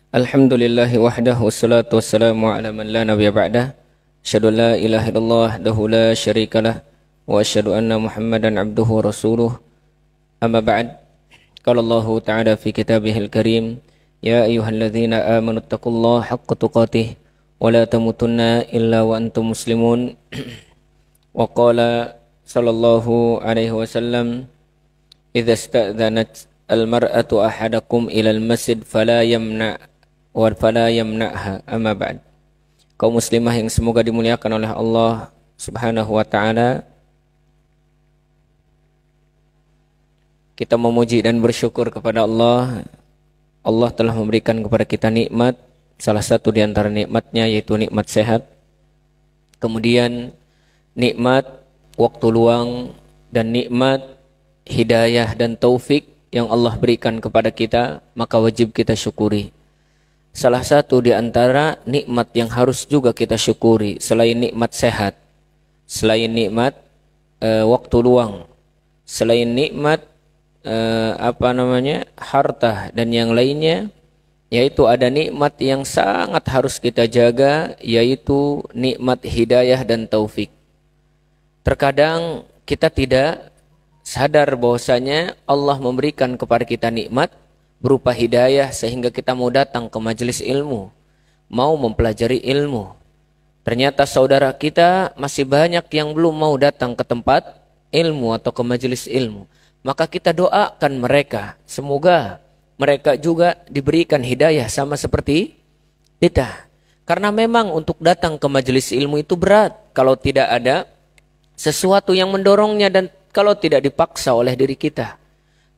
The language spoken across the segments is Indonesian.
Alhamdulillahi wahdah wassalatu wassalamu ala man la nabiyya ba'dah. Asyhadu an la ilaha illallah wahdahu la syarikalah wa asyhadu anna Muhammadan abduhu wa rasuluh. Amma ba'd. Qala Allah Ta'ala fi kitabihil karim, ya ayyuhalladzina amanu taqullaha haqqa tuqatih wa la tamutunna illa wa antum muslimun. Wa qala sallallahu alaihi wasallam, idza ista'dhanat al-mar'atu ahadakum ila al-masjid fala yamna'ha amma ba'd. Kaum muslimah yang semoga dimuliakan oleh Allah Subhanahu wa taala, kita memuji dan bersyukur kepada Allah. Allah telah memberikan kepada kita nikmat, salah satu di antara nikmatnya yaitu nikmat sehat. Kemudian nikmat waktu luang dan nikmat hidayah dan taufik yang Allah berikan kepada kita, maka wajib kita syukuri. Salah satu di antara nikmat yang harus juga kita syukuri selain nikmat sehat, selain nikmat waktu luang, selain nikmat harta dan yang lainnya, yaitu ada nikmat yang sangat harus kita jaga, yaitu nikmat hidayah dan taufik. Terkadang kita tidak sadar bahwasanya Allah memberikan kepada kita nikmat berupa hidayah sehingga kita mau datang ke majelis ilmu, mau mempelajari ilmu. Ternyata saudara kita masih banyak yang belum mau datang ke tempat ilmu atau ke majelis ilmu. Maka kita doakan mereka, semoga mereka juga diberikan hidayah sama seperti kita. Karena memang untuk datang ke majelis ilmu itu berat kalau tidak ada sesuatu yang mendorongnya dan kalau tidak dipaksa oleh diri kita.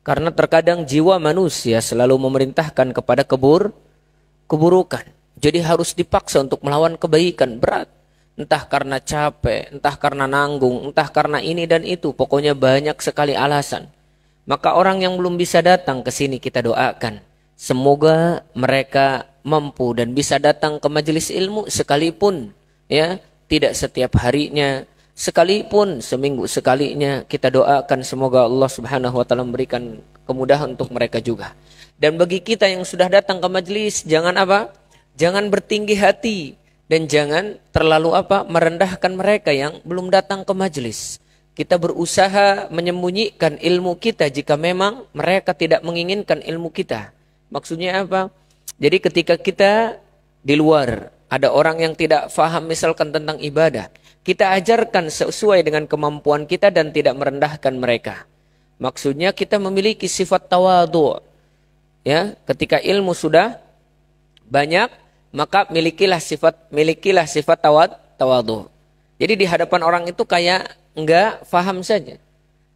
Karena terkadang jiwa manusia selalu memerintahkan kepada keburukan. Jadi harus dipaksa untuk melawan kebaikan, berat. Entah karena capek, entah karena nanggung, entah karena ini dan itu. Pokoknya banyak sekali alasan. Maka orang yang belum bisa datang ke sini kita doakan, semoga mereka mampu dan bisa datang ke majelis ilmu sekalipun ya, tidak setiap harinya, sekalipun seminggu sekalinya. Kita doakan semoga Allah Subhanahu wa taala memberikan kemudahan untuk mereka juga. Dan bagi kita yang sudah datang ke majelis, jangan Jangan bertinggi hati dan jangan terlalu merendahkan mereka yang belum datang ke majelis. Kita berusaha menyembunyikan ilmu kita jika memang mereka tidak menginginkan ilmu kita. Maksudnya apa? Jadi ketika kita di luar ada orang yang tidak faham misalkan tentang ibadah, kita ajarkan sesuai dengan kemampuan kita dan tidak merendahkan mereka. Maksudnya kita memiliki sifat tawadhu. Ya, ketika ilmu sudah banyak, maka milikilah sifat tawadhu. Jadi di hadapan orang itu kayak enggak faham saja.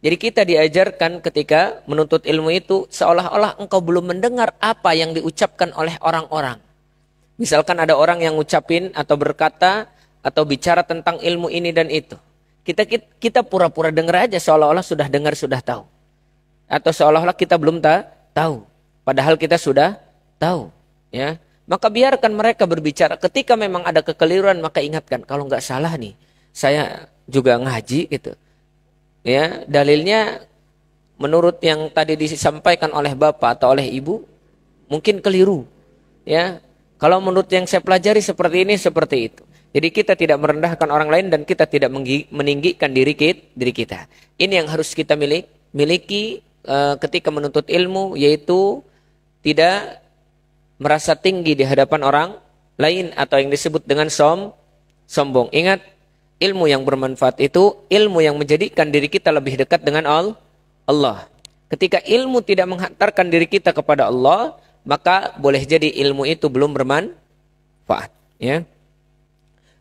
Jadi kita diajarkan ketika menuntut ilmu itu seolah-olah engkau belum mendengar apa yang diucapkan oleh orang-orang. Misalkan ada orang yang ngucapin atau berkata atau bicara tentang ilmu ini dan itu. Kita pura-pura dengar aja seolah-olah sudah dengar, sudah tahu. Atau seolah-olah kita belum tahu. Padahal kita sudah tahu. Ya. Maka biarkan mereka berbicara. Ketika memang ada kekeliruan maka ingatkan. Kalau nggak salah nih, saya juga ngaji gitu. Ya, dalilnya menurut yang tadi disampaikan oleh bapak atau oleh ibu mungkin keliru. Ya. Kalau menurut yang saya pelajari seperti ini, seperti itu. Jadi kita tidak merendahkan orang lain dan kita tidak meninggikan diri kita. Ini yang harus kita miliki ketika menuntut ilmu, yaitu tidak merasa tinggi di hadapan orang lain atau yang disebut dengan sombong. Ingat, ilmu yang bermanfaat itu ilmu yang menjadikan diri kita lebih dekat dengan Allah. Ketika ilmu tidak menghantarkan diri kita kepada Allah, maka boleh jadi ilmu itu belum bermanfaat. Ya.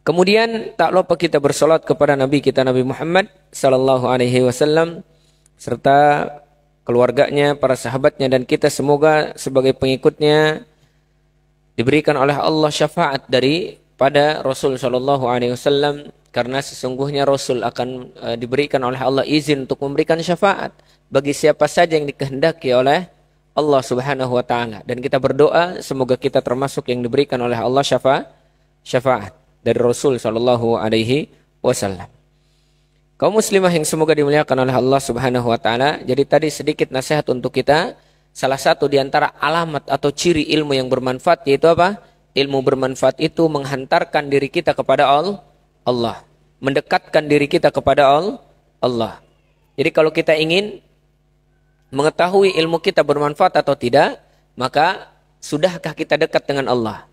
Kemudian tak lupa kita bersolat kepada Nabi kita Nabi Muhammad sallallahu alaihi wasallam serta keluarganya, para sahabatnya dan kita semoga sebagai pengikutnya diberikan oleh Allah syafaat daripada Rasul sallallahu alaihi wasallam, karena sesungguhnya Rasul akan diberikan oleh Allah izin untuk memberikan syafaat bagi siapa saja yang dikehendaki oleh Allah Subhanahu wa taala. Dan kita berdoa semoga kita termasuk yang diberikan oleh Allah syafaat dari Rasul sallallahu alaihi wasallam. Kaum muslimah yang semoga dimuliakan oleh Allah Subhanahu wa taala, jadi tadi sedikit nasihat untuk kita salah satu di antara alamat atau ciri ilmu yang bermanfaat yaitu apa? Ilmu bermanfaat itu menghantarkan diri kita kepada Allah. Mendekatkan diri kita kepada Allah. Jadi kalau kita ingin mengetahui ilmu kita bermanfaat atau tidak, maka sudahkah kita dekat dengan Allah?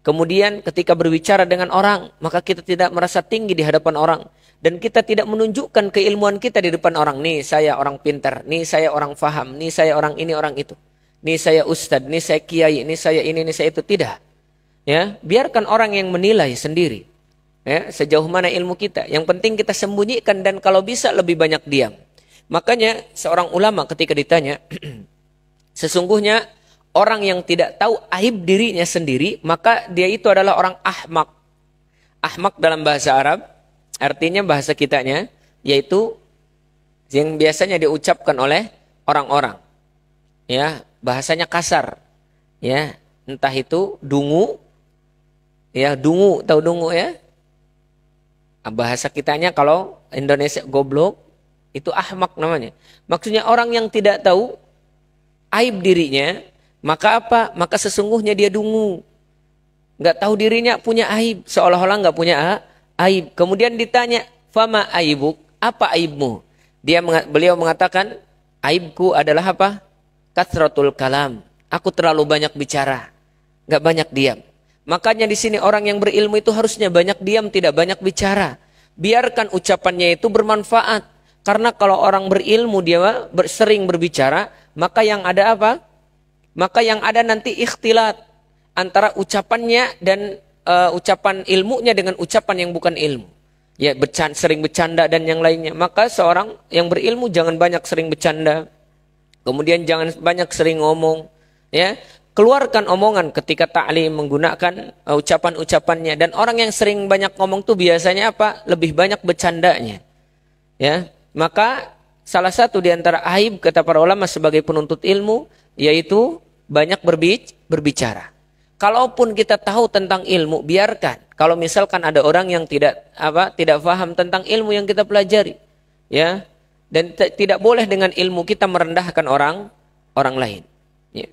Kemudian ketika berbicara dengan orang, maka kita tidak merasa tinggi di hadapan orang. Dan kita tidak menunjukkan keilmuan kita di depan orang. Nih saya orang pintar, nih saya orang faham, nih saya orang ini orang itu. Nih saya ustadz, nih saya kiai, nih saya ini, nih saya itu. Tidak. Ya, biarkan orang yang menilai sendiri. Ya, sejauh mana ilmu kita. Yang penting kita sembunyikan dan kalau bisa lebih banyak diam. Makanya seorang ulama ketika ditanya, sesungguhnya orang yang tidak tahu aib dirinya sendiri, maka dia itu adalah orang ahmak. Ahmak dalam bahasa Arab, artinya bahasa kitanya, yaitu yang biasanya diucapkan oleh orang-orang. Ya, bahasanya kasar. Ya, entah itu dungu. Ya, dungu, tahu dungu ya? Bahasa kitanya kalau Indonesia goblok, itu ahmak namanya. Maksudnya orang yang tidak tahu aib dirinya, maka apa? Maka sesungguhnya dia dungu. Nggak tahu dirinya punya aib, seolah-olah nggak punya aib. Kemudian ditanya, fama aibuk? Apa aibmu? Beliau mengatakan, aibku adalah apa? Kathratul kalam. Aku terlalu banyak bicara, nggak banyak diam. Makanya di sini orang yang berilmu itu harusnya banyak diam, tidak banyak bicara. Biarkan ucapannya itu bermanfaat. Karena kalau orang berilmu dia sering berbicara, maka yang ada apa? Maka yang ada nanti ikhtilat antara ucapannya dan ucapan ilmunya dengan ucapan yang bukan ilmu. Ya, sering bercanda dan yang lainnya. Maka seorang yang berilmu jangan banyak sering bercanda. Kemudian jangan banyak sering ngomong. Ya, keluarkan omongan ketika ta'lim menggunakan ucapan-ucapannya. Dan orang yang sering banyak ngomong tuh biasanya apa? Lebih banyak bercandanya. Ya, maka salah satu di antara aib kata para ulama sebagai penuntut ilmu yaitu banyak berbicara. Kalaupun kita tahu tentang ilmu, biarkan. Kalau misalkan ada orang yang tidak paham tentang ilmu yang kita pelajari, ya, dan tidak boleh dengan ilmu kita merendahkan orang lain. Ya.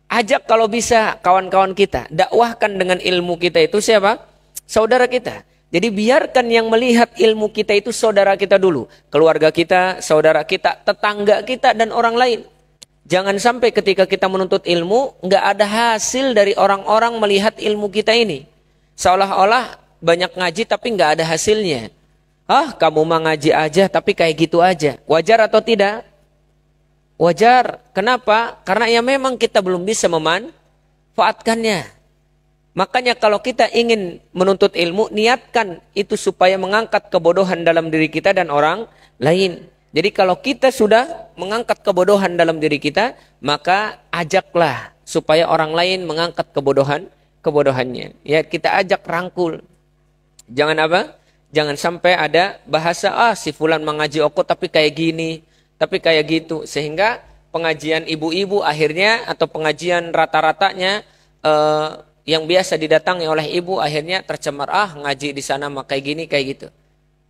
Ajak kalau bisa kawan-kawan kita, dakwahkan dengan ilmu kita itu siapa? Saudara kita. Jadi biarkan yang melihat ilmu kita itu saudara kita dulu, keluarga kita, saudara kita, tetangga kita dan orang lain. Jangan sampai ketika kita menuntut ilmu nggak ada hasil dari orang-orang melihat ilmu kita ini. Seolah-olah banyak ngaji tapi nggak ada hasilnya. Ah, kamu mah ngaji aja tapi kayak gitu aja. Wajar atau tidak? Wajar. Kenapa? Karena ya memang kita belum bisa memanfaatkannya. Makanya kalau kita ingin menuntut ilmu, niatkan itu supaya mengangkat kebodohan dalam diri kita dan orang lain. Jadi kalau kita sudah mengangkat kebodohan dalam diri kita, maka ajaklah supaya orang lain mengangkat kebodohannya. Ya, kita ajak rangkul. Jangan apa? Jangan sampai ada bahasa si fulan mengaji tapi kayak gini, tapi kayak gitu, sehingga pengajian ibu-ibu akhirnya atau pengajian rata-ratanya yang biasa didatangi oleh ibu akhirnya tercemar, ngaji di sana mah kayak gini kayak gitu.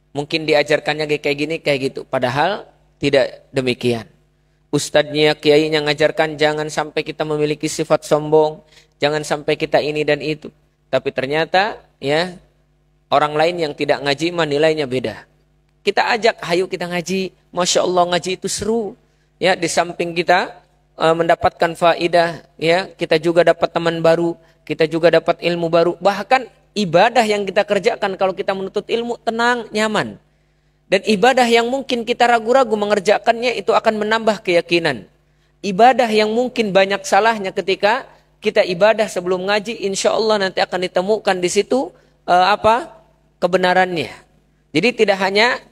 Mungkin diajarkannya kayak gini kayak gitu. Padahal tidak demikian. Ustadznya, kiainya ngajarkan jangan sampai kita memiliki sifat sombong, jangan sampai kita ini dan itu. Tapi ternyata ya orang lain yang tidak ngaji mah nilainya beda. Kita ajak, ayo kita ngaji. Masya Allah ngaji itu seru. Ya, di samping kita mendapatkan faidah, ya kita juga dapat teman baru. Kita juga dapat ilmu baru. Bahkan ibadah yang kita kerjakan kalau kita menuntut ilmu tenang, nyaman. Dan ibadah yang mungkin kita ragu-ragu mengerjakannya itu akan menambah keyakinan. Ibadah yang mungkin banyak salahnya ketika kita ibadah sebelum ngaji, insya Allah nanti akan ditemukan di situ kebenarannya. Jadi tidak hanya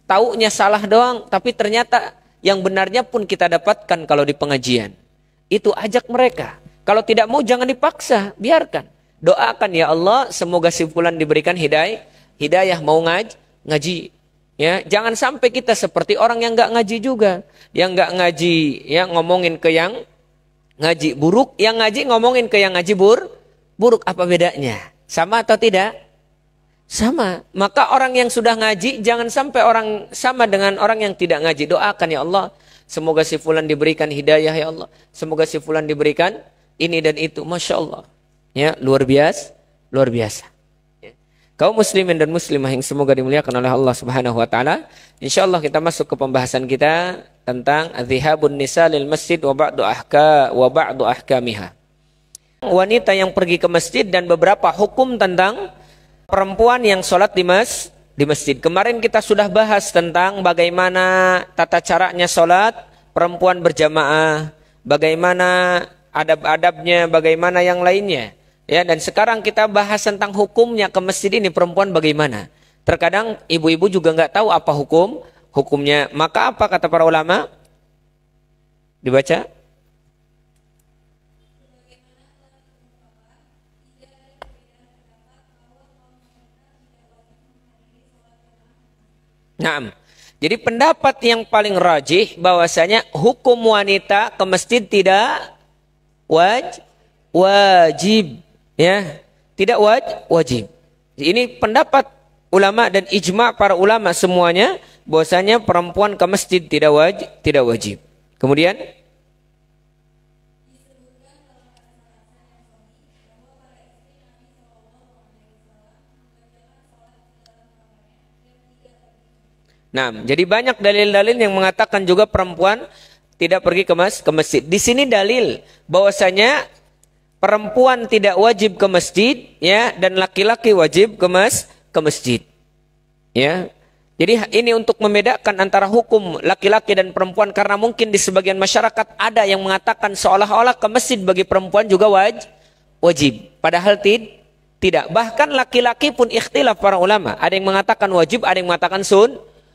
taunya salah doang, tapi ternyata yang benarnya pun kita dapatkan kalau di pengajian. Itu ajak mereka. Kalau tidak mau jangan dipaksa, biarkan. Doakan ya Allah semoga si fulan diberikan hidayah mau ngaji. Ya, jangan sampai kita seperti orang yang enggak ngaji juga. Yang enggak ngaji ya ngomongin ke yang ngaji buruk, yang ngaji ngomongin ke yang ngaji buruk. Apa bedanya? Sama atau tidak? Sama. Maka orang yang sudah ngaji jangan sampai orang sama dengan orang yang tidak ngaji. Doakan ya Allah Semoga si fulan diberikan hidayah ya Allah. Semoga si fulan diberikan ini dan itu. Masya Allah. Ya, luar biasa. Luar biasa. Ya. Kaum muslimin dan muslimah yang semoga dimuliakan oleh Allah Subhanahu wa taala. Insyaallah kita masuk ke pembahasan kita tentang dzihabun nisa lil masjid wa ba'du ahkamiha. Wanita yang pergi ke masjid dan beberapa hukum tentang perempuan yang sholat di masjid. Kemarin kita sudah bahas tentang bagaimana tata caranya sholat perempuan berjamaah, bagaimana adab-adabnya, bagaimana yang lainnya. Ya, dan sekarang kita bahas tentang hukumnya ke masjid ini perempuan bagaimana. Terkadang ibu-ibu juga nggak tahu apa hukumnya. Maka apa kata para ulama? Dibaca. Nah, jadi pendapat yang paling rajih bahwasanya hukum wanita ke masjid tidak wajib, ya, tidak wajib. Ini pendapat ulama dan ijma para ulama semuanya bahwasanya perempuan ke masjid tidak wajib. Kemudian nah, jadi banyak dalil-dalil yang mengatakan juga perempuan tidak pergi ke masjid. Di sini dalil bahwasanya perempuan tidak wajib ke masjid, ya, dan laki-laki wajib ke masjid. Ya. Jadi ini untuk membedakan antara hukum laki-laki dan perempuan karena mungkin di sebagian masyarakat ada yang mengatakan seolah-olah ke masjid bagi perempuan juga wajib. Padahal tidak. Bahkan laki-laki pun ikhtilaf para ulama. Ada yang mengatakan wajib, ada yang mengatakan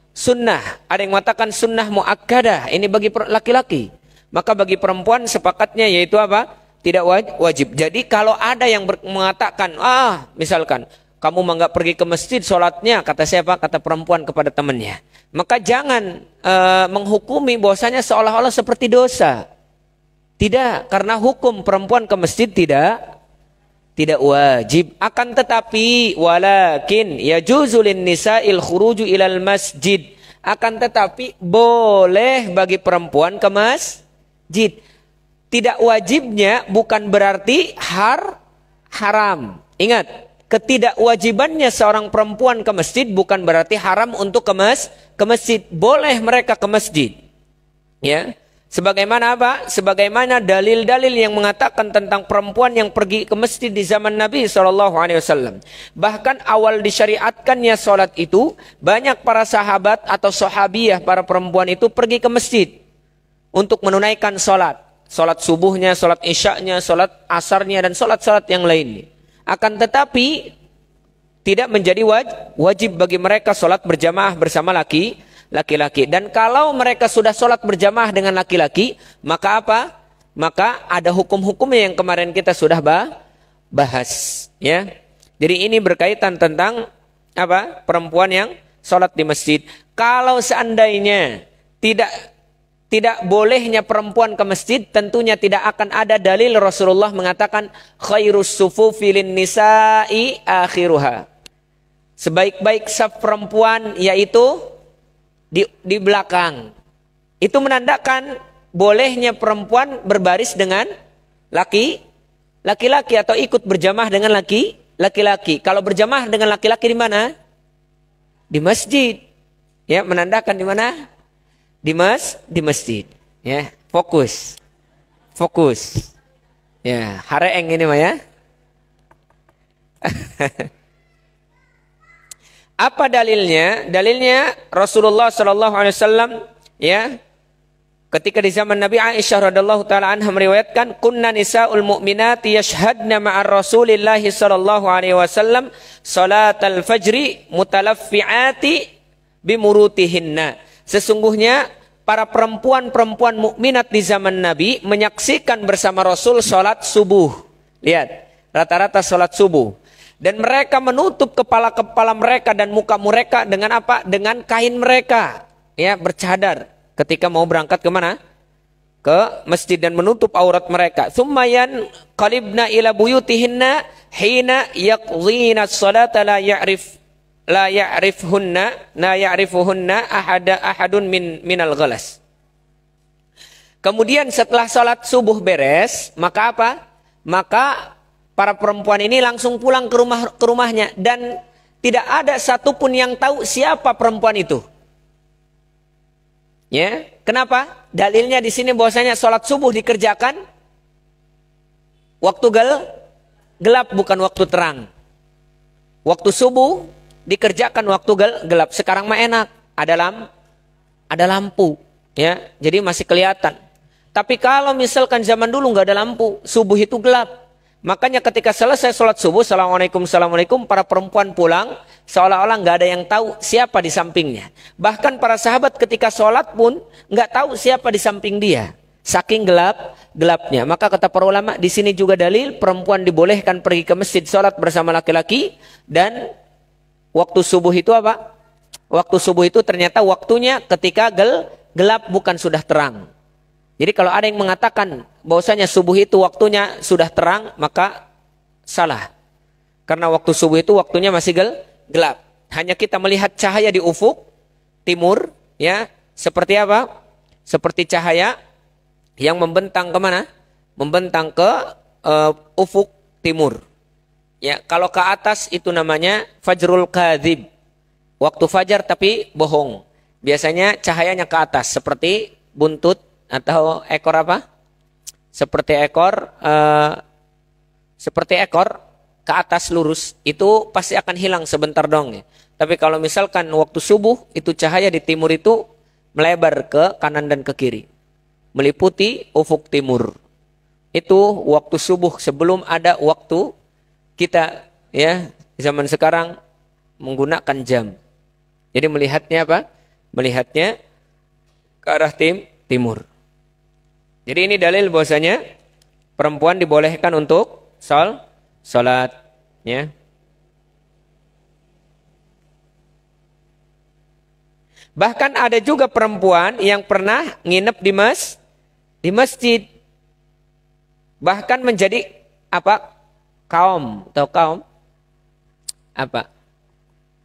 sunnah, ada yang mengatakan sunnah muakkadah, ini bagi laki-laki. Maka bagi perempuan sepakatnya yaitu apa? Tidak wajib. Jadi kalau ada yang mengatakan, misalkan kamu nggak pergi ke masjid sholatnya, kata siapa? Kata perempuan kepada temannya. Maka jangan menghukumi bahwasanya seolah-olah seperti dosa. Tidak, karena hukum perempuan ke masjid tidak wajib. Akan tetapi walakin yajuzu lin nisa'il khuruju ilal masjid. Akan tetapi boleh bagi perempuan ke masjid. Tidak wajibnya bukan berarti haram. Ingat, ketidakwajibannya seorang perempuan ke masjid bukan berarti haram untuk ke masjid. Boleh mereka ke masjid. Ya. Sebagaimana apa? Sebagaimana dalil-dalil yang mengatakan tentang perempuan yang pergi ke masjid di zaman Nabi SAW. Bahkan awal disyariatkannya sholat itu, banyak para sahabat atau sahabiyah, para perempuan itu pergi ke masjid untuk menunaikan sholat. Sholat subuhnya, sholat isyaknya, sholat asarnya, dan sholat-sholat yang lainnya. Akan tetapi, tidak menjadi wajib bagi mereka sholat berjamaah bersama laki-laki. Dan kalau mereka sudah sholat berjamaah dengan laki-laki, maka apa? Maka ada hukum-hukumnya yang kemarin kita sudah bahas, ya. Jadi ini berkaitan tentang apa? Perempuan yang sholat di masjid. Kalau seandainya tidak bolehnya perempuan ke masjid, tentunya tidak akan ada dalil Rasulullah mengatakan khairus sufufi lin nisa'i akhiruha. Sebaik-baik saf perempuan yaitu di belakang. Itu menandakan bolehnya perempuan berbaris dengan laki-laki atau ikut berjamaah dengan laki-laki. Kalau berjamaah dengan laki-laki di mana? Di masjid. Ya, menandakan di mana? Di masjid. Ya, fokus. Ya, hareeng ini mah ya. Apa dalilnya? Dalilnya Rasulullah SAW, ya, ketika di zaman Nabi, Aisyah radhiallahu taala anha meriwayatkan, kunna nisaul mu'minati yashhadna ma'ar Rasulillah sallallahu alaihi wasallam salatal fajri mutalaffi'ati bimurutihinna. Sesungguhnya para perempuan-perempuan mukminat di zaman Nabi menyaksikan bersama Rasul salat subuh. Lihat, rata-rata salat subuh. Dan mereka menutup kepala-kepala mereka dan muka mereka dengan apa? Dengan kain mereka. Ya, bercadar. Ketika mau berangkat kemana? Ke masjid, dan menutup aurat mereka. Tsummayan qalibna ila buyutihinna hina yaqdhina as-salata la ya'rifuhunna ahadun minal ghalas. Kemudian setelah sholat subuh beres, maka apa? Maka para perempuan ini langsung pulang ke rumahnya dan tidak ada satupun yang tahu siapa perempuan itu. Ya, kenapa? Dalilnya di sini bahwasanya sholat subuh dikerjakan waktu gelap, bukan waktu terang. Waktu subuh dikerjakan waktu gelap. Sekarang mah enak, ada lampu, ya, jadi masih kelihatan. Tapi kalau misalkan zaman dulu nggak ada lampu, subuh itu gelap. Makanya ketika selesai sholat subuh, assalamualaikum, para perempuan pulang, seolah-olah nggak ada yang tahu siapa di sampingnya. Bahkan para sahabat ketika sholat pun nggak tahu siapa di samping dia, saking gelapnya. Maka kata para ulama, di sini juga dalil perempuan dibolehkan pergi ke masjid sholat bersama laki-laki. Dan waktu subuh itu apa? Waktu subuh itu ternyata waktunya ketika gelap, bukan sudah terang. Jadi kalau ada yang mengatakan bahwasanya subuh itu waktunya sudah terang, maka salah. Karena waktu subuh itu waktunya masih gelap. Hanya kita melihat cahaya di ufuk timur, ya, seperti apa? Seperti cahaya yang membentang kemana? Membentang ke ufuk timur. Ya, kalau ke atas itu namanya fajrul kadzib. Waktu fajar tapi bohong. Biasanya cahayanya ke atas seperti buntut atau ekor apa? Seperti ekor ke atas lurus, itu pasti akan hilang sebentar dong ya. Tapi kalau misalkan waktu subuh itu cahaya di timur itu melebar ke kanan dan ke kiri, meliputi ufuk timur. Itu waktu subuh sebelum ada waktu kita, ya, zaman sekarang menggunakan jam. Jadi melihatnya apa? Melihatnya ke arah timur. Jadi ini dalil bahwasanya perempuan dibolehkan untuk sholat, ya. Bahkan ada juga perempuan yang pernah nginep di masjid. Bahkan menjadi apa? Kaum apa?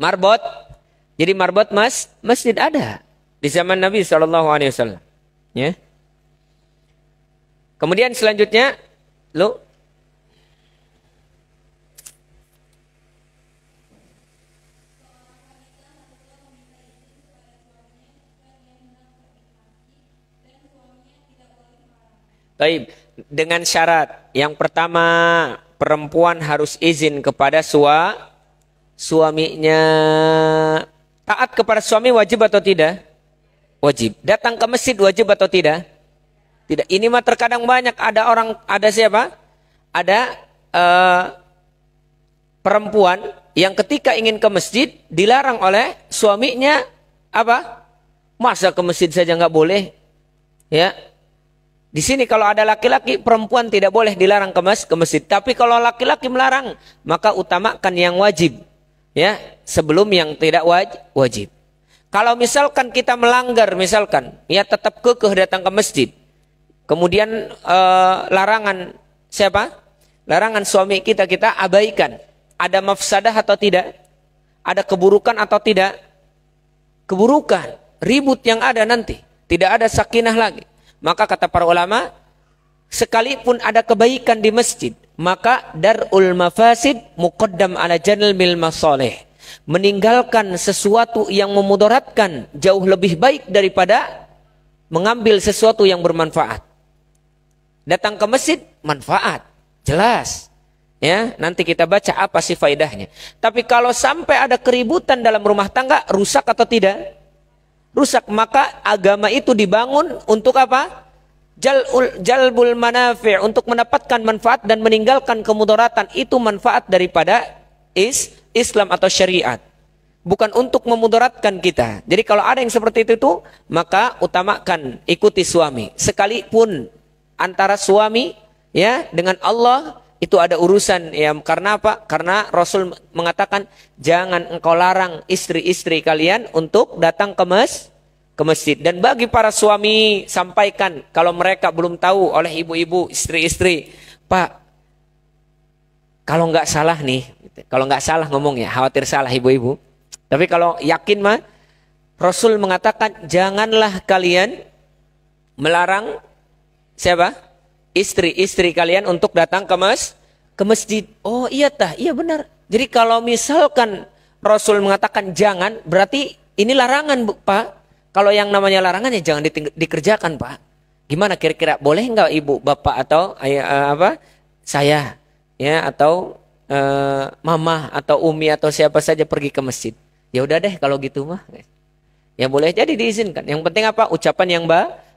Marbot. Jadi marbot masjid ada di zaman Nabi SAW. Ya. Kemudian selanjutnya, Taib, dengan syarat. Yang pertama, perempuan harus izin kepada suaminya. Taat kepada suami wajib atau tidak? Wajib. Datang ke masjid wajib atau tidak? Tidak. Ini mah terkadang banyak ada siapa? Ada perempuan yang ketika ingin ke masjid dilarang oleh suaminya apa? Masa ke masjid saja nggak boleh? Ya. Di sini kalau ada laki-laki, perempuan tidak boleh dilarang ke masjid. Tapi kalau laki-laki melarang, maka utamakan yang wajib, ya, sebelum yang tidak wajib. Kalau misalkan kita melanggar, misalkan, ya, tetap kekeh datang ke masjid. Kemudian larangan siapa? Larangan suami kita abaikan. Ada mafsadah atau tidak? Ada keburukan atau tidak? Keburukan, ribut yang ada nanti. Tidak ada sakinah lagi. Maka kata para ulama, sekalipun ada kebaikan di masjid, maka darul mafasid muqaddam ala jalbil masalih. Meninggalkan sesuatu yang memudaratkan jauh lebih baik daripada mengambil sesuatu yang bermanfaat. Datang ke masjid, manfaat, jelas. Ya, nanti kita baca apa sih faedahnya. Tapi kalau sampai ada keributan dalam rumah tangga, rusak atau tidak? Rusak. Maka agama itu dibangun untuk apa? Jalbul manafi', untuk mendapatkan manfaat dan meninggalkan kemudaratan. Itu manfaat daripada Islam atau syariat. Bukan untuk memudaratkan kita. Jadi kalau ada yang seperti itu, maka utamakan ikuti suami. Sekalipun antara suami, ya, dengan Allah itu ada urusan, ya. Karena apa? Karena Rasul mengatakan jangan engkau larang istri-istri kalian untuk datang ke masjid. Dan bagi para suami, sampaikan kalau mereka belum tahu oleh ibu-ibu, istri-istri, Pak, kalau nggak salah nih, kalau nggak salah ngomong, ya, khawatir salah ibu-ibu. Tapi kalau yakin mah, Rasul mengatakan janganlah kalian melarang siapa? Istri kalian untuk datang ke masjid. Oh iya tah, iya benar. Jadi kalau misalkan Rasul mengatakan jangan, berarti ini larangan, Pak. Kalau yang namanya larangan ya jangan dikerjakan, Pak. Gimana kira-kira, boleh nggak ibu, bapak atau ayah, saya, ya, atau mama atau umi atau siapa saja pergi ke masjid? Ya udah deh kalau gitu mah. Ya boleh jadi diizinkan. Yang penting apa? Ucapan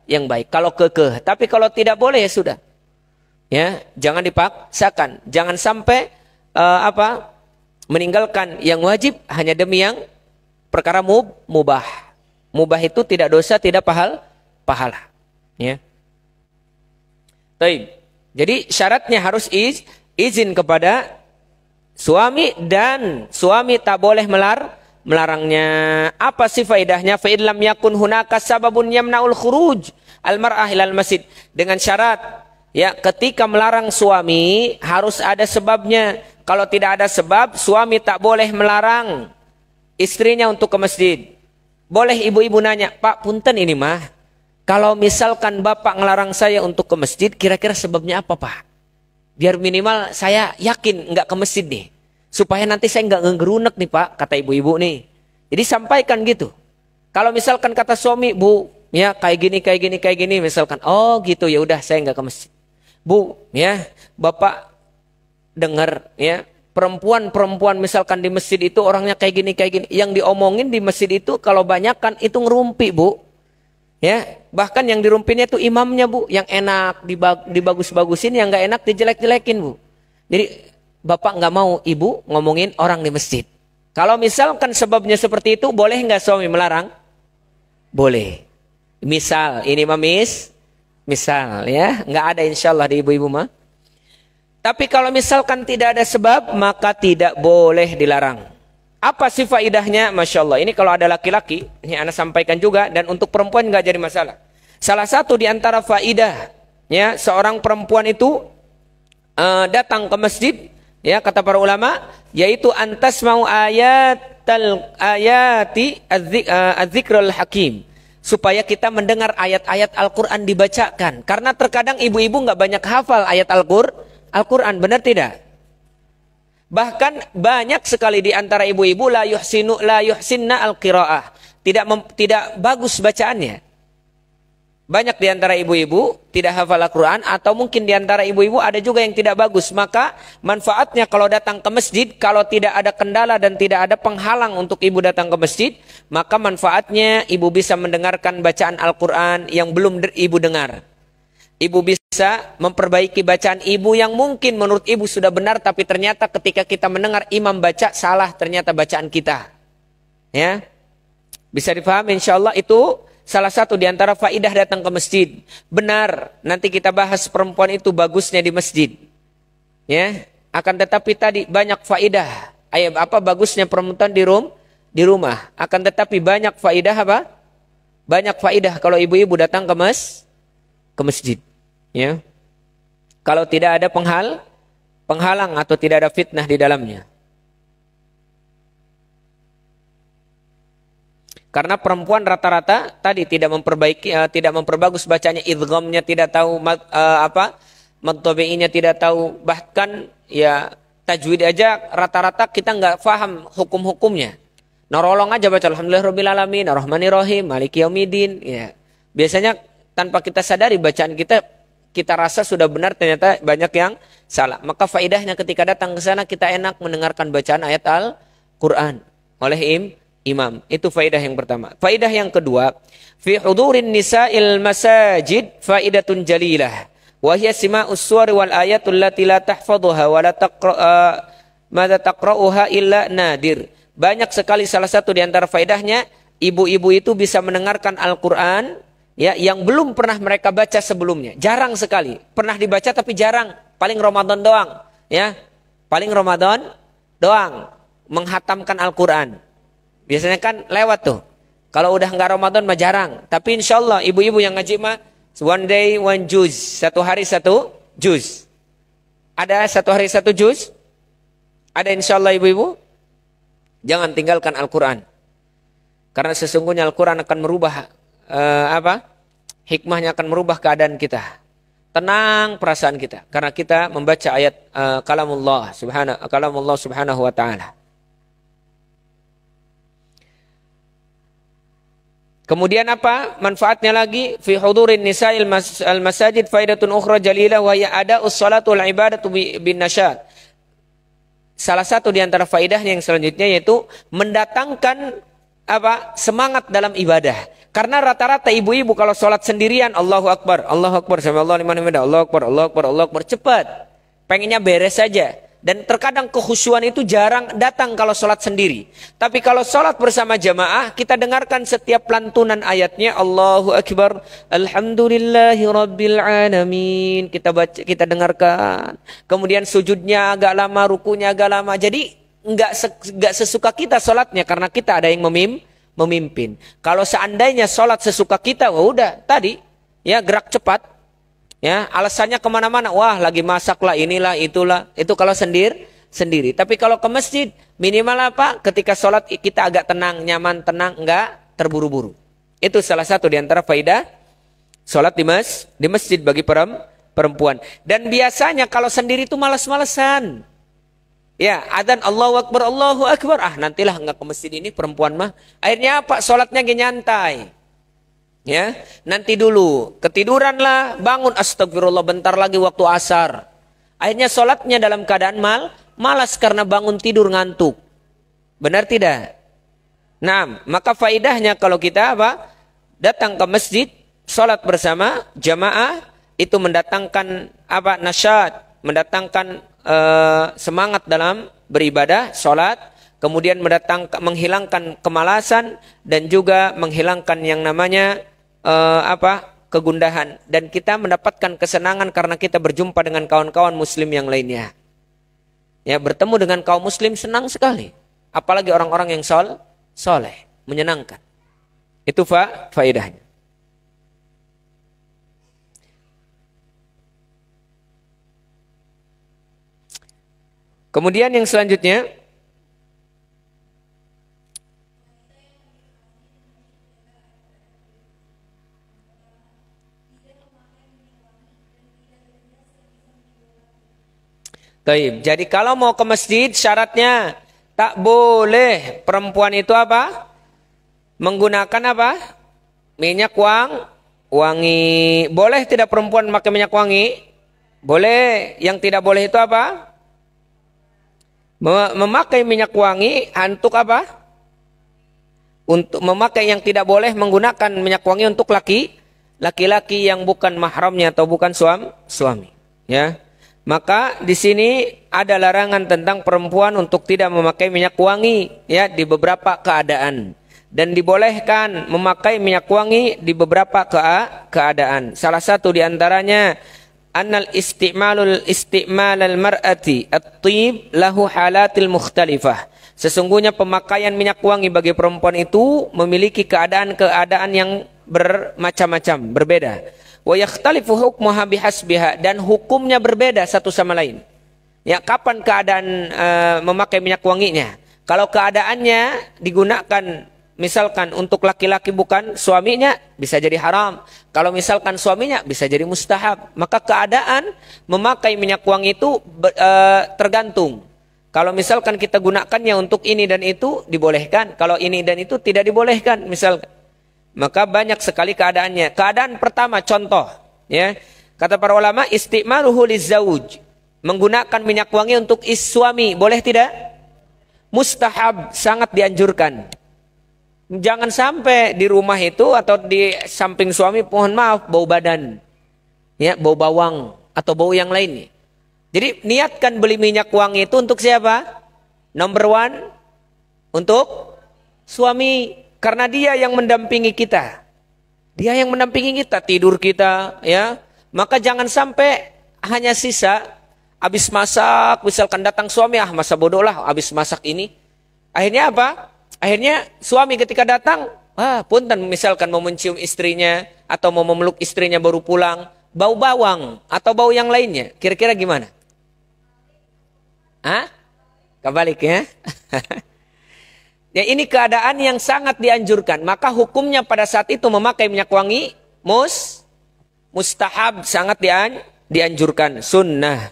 yang baik. Kalau kekeh, tapi kalau tidak boleh ya sudah. Ya, jangan dipaksakan. Jangan sampai meninggalkan yang wajib hanya demi yang perkara mubah. Mubah itu tidak dosa, tidak pahala. Ya. Baik. Jadi syaratnya harus izin kepada suami, dan suami tak boleh melarangnya. Apa sih faedahnya? Fa illam yakun hunaka sababun yamna'ul khuruj al-mar'ah ilal masjid. Dengan syarat, ya, ketika melarang suami harus ada sebabnya. Kalau tidak ada sebab, suami tak boleh melarang istrinya untuk ke masjid. Boleh ibu-ibu nanya, Pak, punten ini mah, kalau misalkan bapak ngelarang saya untuk ke masjid, kira-kira sebabnya apa, Pak? Biar minimal saya yakin nggak ke masjid nih. Supaya nanti saya nggak ngegerunek nih, Pak, kata ibu-ibu nih. Jadi sampaikan gitu. Kalau misalkan kata suami, Bu, ya kayak gini, misalkan, oh gitu, ya udah saya nggak ke masjid. Bu, ya, bapak dengar, ya, perempuan misalkan di masjid itu orangnya kayak gini. Yang diomongin di masjid itu kalau banyak kan itu ngerumpi, Bu. Ya, bahkan yang dirumpinnya itu imamnya, Bu, yang enak dibagus-bagusin, yang nggak enak dijelek-jelekin, Bu. Jadi bapak nggak mau ibu ngomongin orang di masjid. Kalau misalkan sebabnya seperti itu, boleh nggak suami melarang? Boleh. Misal ini misal, ya, nggak ada insyaallah di ibu-ibu mah. Tapi kalau misalkan tidak ada sebab, maka tidak boleh dilarang. Apa sih faidahnya? Masya Allah. Ini kalau ada laki-laki, ini Anda sampaikan juga, dan untuk perempuan nggak jadi masalah. Salah satu di antara faidah, ya, seorang perempuan itu datang ke masjid, ya, kata para ulama, yaitu antas mau ayati az-zikrul hakim, supaya kita mendengar ayat-ayat Al-Quran dibacakan. Karena terkadang ibu-ibu nggak banyak hafal ayat Al-Quran, benar tidak? Bahkan banyak sekali di antara ibu-ibu la yuhsinna al-qiraah. Tidak bagus bacaannya. Banyak di antara ibu-ibu tidak hafal Al-Quran, atau mungkin di antara ibu-ibu ada juga yang tidak bagus. Maka manfaatnya kalau datang ke masjid, kalau tidak ada kendala dan tidak ada penghalang untuk ibu datang ke masjid, maka manfaatnya ibu bisa mendengarkan bacaan Al-Quran yang belum ibu dengar. Ibu bisa memperbaiki bacaan ibu yang mungkin menurut ibu sudah benar, tapi ternyata ketika kita mendengar imam baca, salah ternyata bacaan kita. Ya, bisa dipahami insyaallah. Itu salah satu di antara faidah datang ke masjid. Benar, nanti kita bahas perempuan itu bagusnya di masjid. Ya, akan tetapi tadi banyak faidah. Apa bagusnya perempuan di rumah. Akan tetapi banyak faidah apa? Banyak faidah kalau ibu-ibu datang ke masjid. Ya, kalau tidak ada penghalang atau tidak ada fitnah di dalamnya. Karena perempuan rata-rata tadi tidak memperbagus bacanya, idghamnya tidak tahu, madtabi'inya tidak tahu, bahkan ya tajwid aja rata-rata kita nggak paham hukum-hukumnya. Nolong aja baca alhamdulillahirabbil alamin, arrahmanirrahim, maliki yaumiddin, ya. Biasanya tanpa kita sadari bacaan kita rasa sudah benar, ternyata banyak yang salah. Maka faidahnya ketika datang ke sana kita enak mendengarkan bacaan ayat Al-Quran oleh imam. Itu faidah yang pertama. Faidah yang kedua, fi hudurin nisa'il masajid faidatun jalilah. Wa hiya sima'us suwari wal ayatul lati la tahfadhuha wa la taqra'uha illa nadir. Banyak sekali, salah satu di antara faidahnya, ibu-ibu itu bisa mendengarkan Al-Quran, ya, yang belum pernah mereka baca sebelumnya. Jarang sekali. Pernah dibaca tapi jarang. Paling Ramadan doang. Ya, paling Ramadan doang menghatamkan Al-Quran. Biasanya kan lewat tuh. Kalau udah nggak Ramadan mah jarang. Tapi insya Allah ibu-ibu yang ngaji mah one day one juz. Satu hari satu juz. Ada satu hari satu juz? Ada insya Allah ibu-ibu? Jangan tinggalkan Al-Quran. Karena sesungguhnya Al-Quran akan merubah hikmahnya akan merubah keadaan kita. tenang perasaan kita karena kita membaca ayat kalamullah subhanahu wa ta'ala. Kemudian apa manfaatnya lagi? Fi hudurin nisa'il masajid faidatun ukhra jalilah wa hiya ada'us salatu wal ibadatu bin nasyad. Salah satu di antara faedahnya yang selanjutnya yaitu mendatangkan semangat dalam ibadah. Karena rata-rata ibu-ibu kalau sholat sendirian Allahu Akbar, sami Allahu liman hamidah, Allahu Akbar, cepat. Pengennya beres saja. Dan terkadang kekhusyuan itu jarang datang kalau sholat sendiri. Tapi kalau sholat bersama jamaah, kita dengarkan setiap lantunan ayatnya Allahu Akbar, Alhamdulillahi Rabbil Alamin. Kita baca, kita dengarkan. Kemudian sujudnya agak lama, rukunya agak lama. Jadi enggak sesuka kita sholatnya karena kita ada yang memimpin. Kalau seandainya sholat sesuka kita, wah udah tadi ya gerak cepat. Ya, alasannya kemana-mana. Wah, lagi masak lah, inilah, itulah. Itu kalau sendiri. Tapi kalau ke masjid, minimal apa? Ketika sholat kita agak tenang, nyaman, tenang, enggak terburu-buru. Itu salah satu di antara faidah sholat di masjid bagi perempuan. Dan biasanya kalau sendiri itu malas-malesan. Ya, adzan Allahu Akbar. Ah, nantilah enggak ke masjid ini perempuan mah. Akhirnya apa? Sholatnya nyantai. Ya, nanti dulu ketiduranlah, bangun astagfirullah bentar lagi waktu asar. Akhirnya sholatnya dalam keadaan malas karena bangun tidur ngantuk. Benar tidak? Nah, maka faidahnya kalau kita datang ke masjid, sholat bersama jamaah itu mendatangkan nasyad, mendatangkan semangat dalam beribadah, sholat. Kemudian menghilangkan kemalasan dan juga menghilangkan yang namanya kegundahan, dan kita mendapatkan kesenangan karena kita berjumpa dengan kawan-kawan muslim yang lainnya. Ya, bertemu dengan kaum muslim senang sekali. Apalagi orang-orang yang soleh, menyenangkan. Itu faedahnya. Kemudian yang selanjutnya, Taib. Jadi kalau mau ke masjid syaratnya tak boleh perempuan itu menggunakan minyak wangi. Boleh tidak perempuan pakai minyak wangi? Boleh. Yang tidak boleh itu memakai minyak wangi untuk Untuk memakai yang tidak boleh menggunakan minyak wangi untuk laki-laki yang bukan mahramnya atau bukan suami. Ya. Maka di sini ada larangan tentang perempuan untuk tidak memakai minyak wangi ya di beberapa keadaan, dan dibolehkan memakai minyak wangi di beberapa keadaan. Salah satu di antaranya annal isti'malal mar'ati at-tib lahu halatil mukhtalifah. Sesungguhnya pemakaian minyak wangi bagi perempuan itu memiliki keadaan-keadaan yang bermacam-macam, berbeda. Wa yakhtalifu hukmuha bihasbiha, dan hukumnya berbeda satu sama lain. Ya, kapan keadaan memakai minyak wanginya? Kalau keadaannya digunakan misalkan untuk laki-laki bukan suaminya, bisa jadi haram. Kalau misalkan suaminya, bisa jadi mustahab. Maka keadaan memakai minyak wangi itu tergantung. Kalau misalkan kita gunakannya untuk ini dan itu, dibolehkan. Kalau ini dan itu tidak dibolehkan misalkan. Maka banyak sekali keadaannya. Keadaan pertama contoh, ya. Kata para ulama, isti'maluhu lizauj, menggunakan minyak wangi untuk suami, boleh tidak? Mustahab, sangat dianjurkan. Jangan sampai di rumah itu atau di samping suami, mohon maaf, bau badan. Ya, bau bawang atau bau yang lainnya. Jadi niatkan beli minyak wangi itu untuk siapa? Number one, untuk suami. Karena dia yang mendampingi kita. Dia yang mendampingi kita, tidur kita, ya. Maka jangan sampai hanya sisa habis masak, misalkan datang suami, masa bodoh lah habis masak ini. Akhirnya apa? Akhirnya suami ketika datang, punten misalkan mau mencium istrinya atau mau memeluk istrinya baru pulang, bau bawang atau bau yang lainnya. Kira-kira gimana? Kebalik ya. Ya, ini keadaan yang sangat dianjurkan. Maka hukumnya pada saat itu memakai minyak wangi mustahab, sangat dianjurkan, sunnah.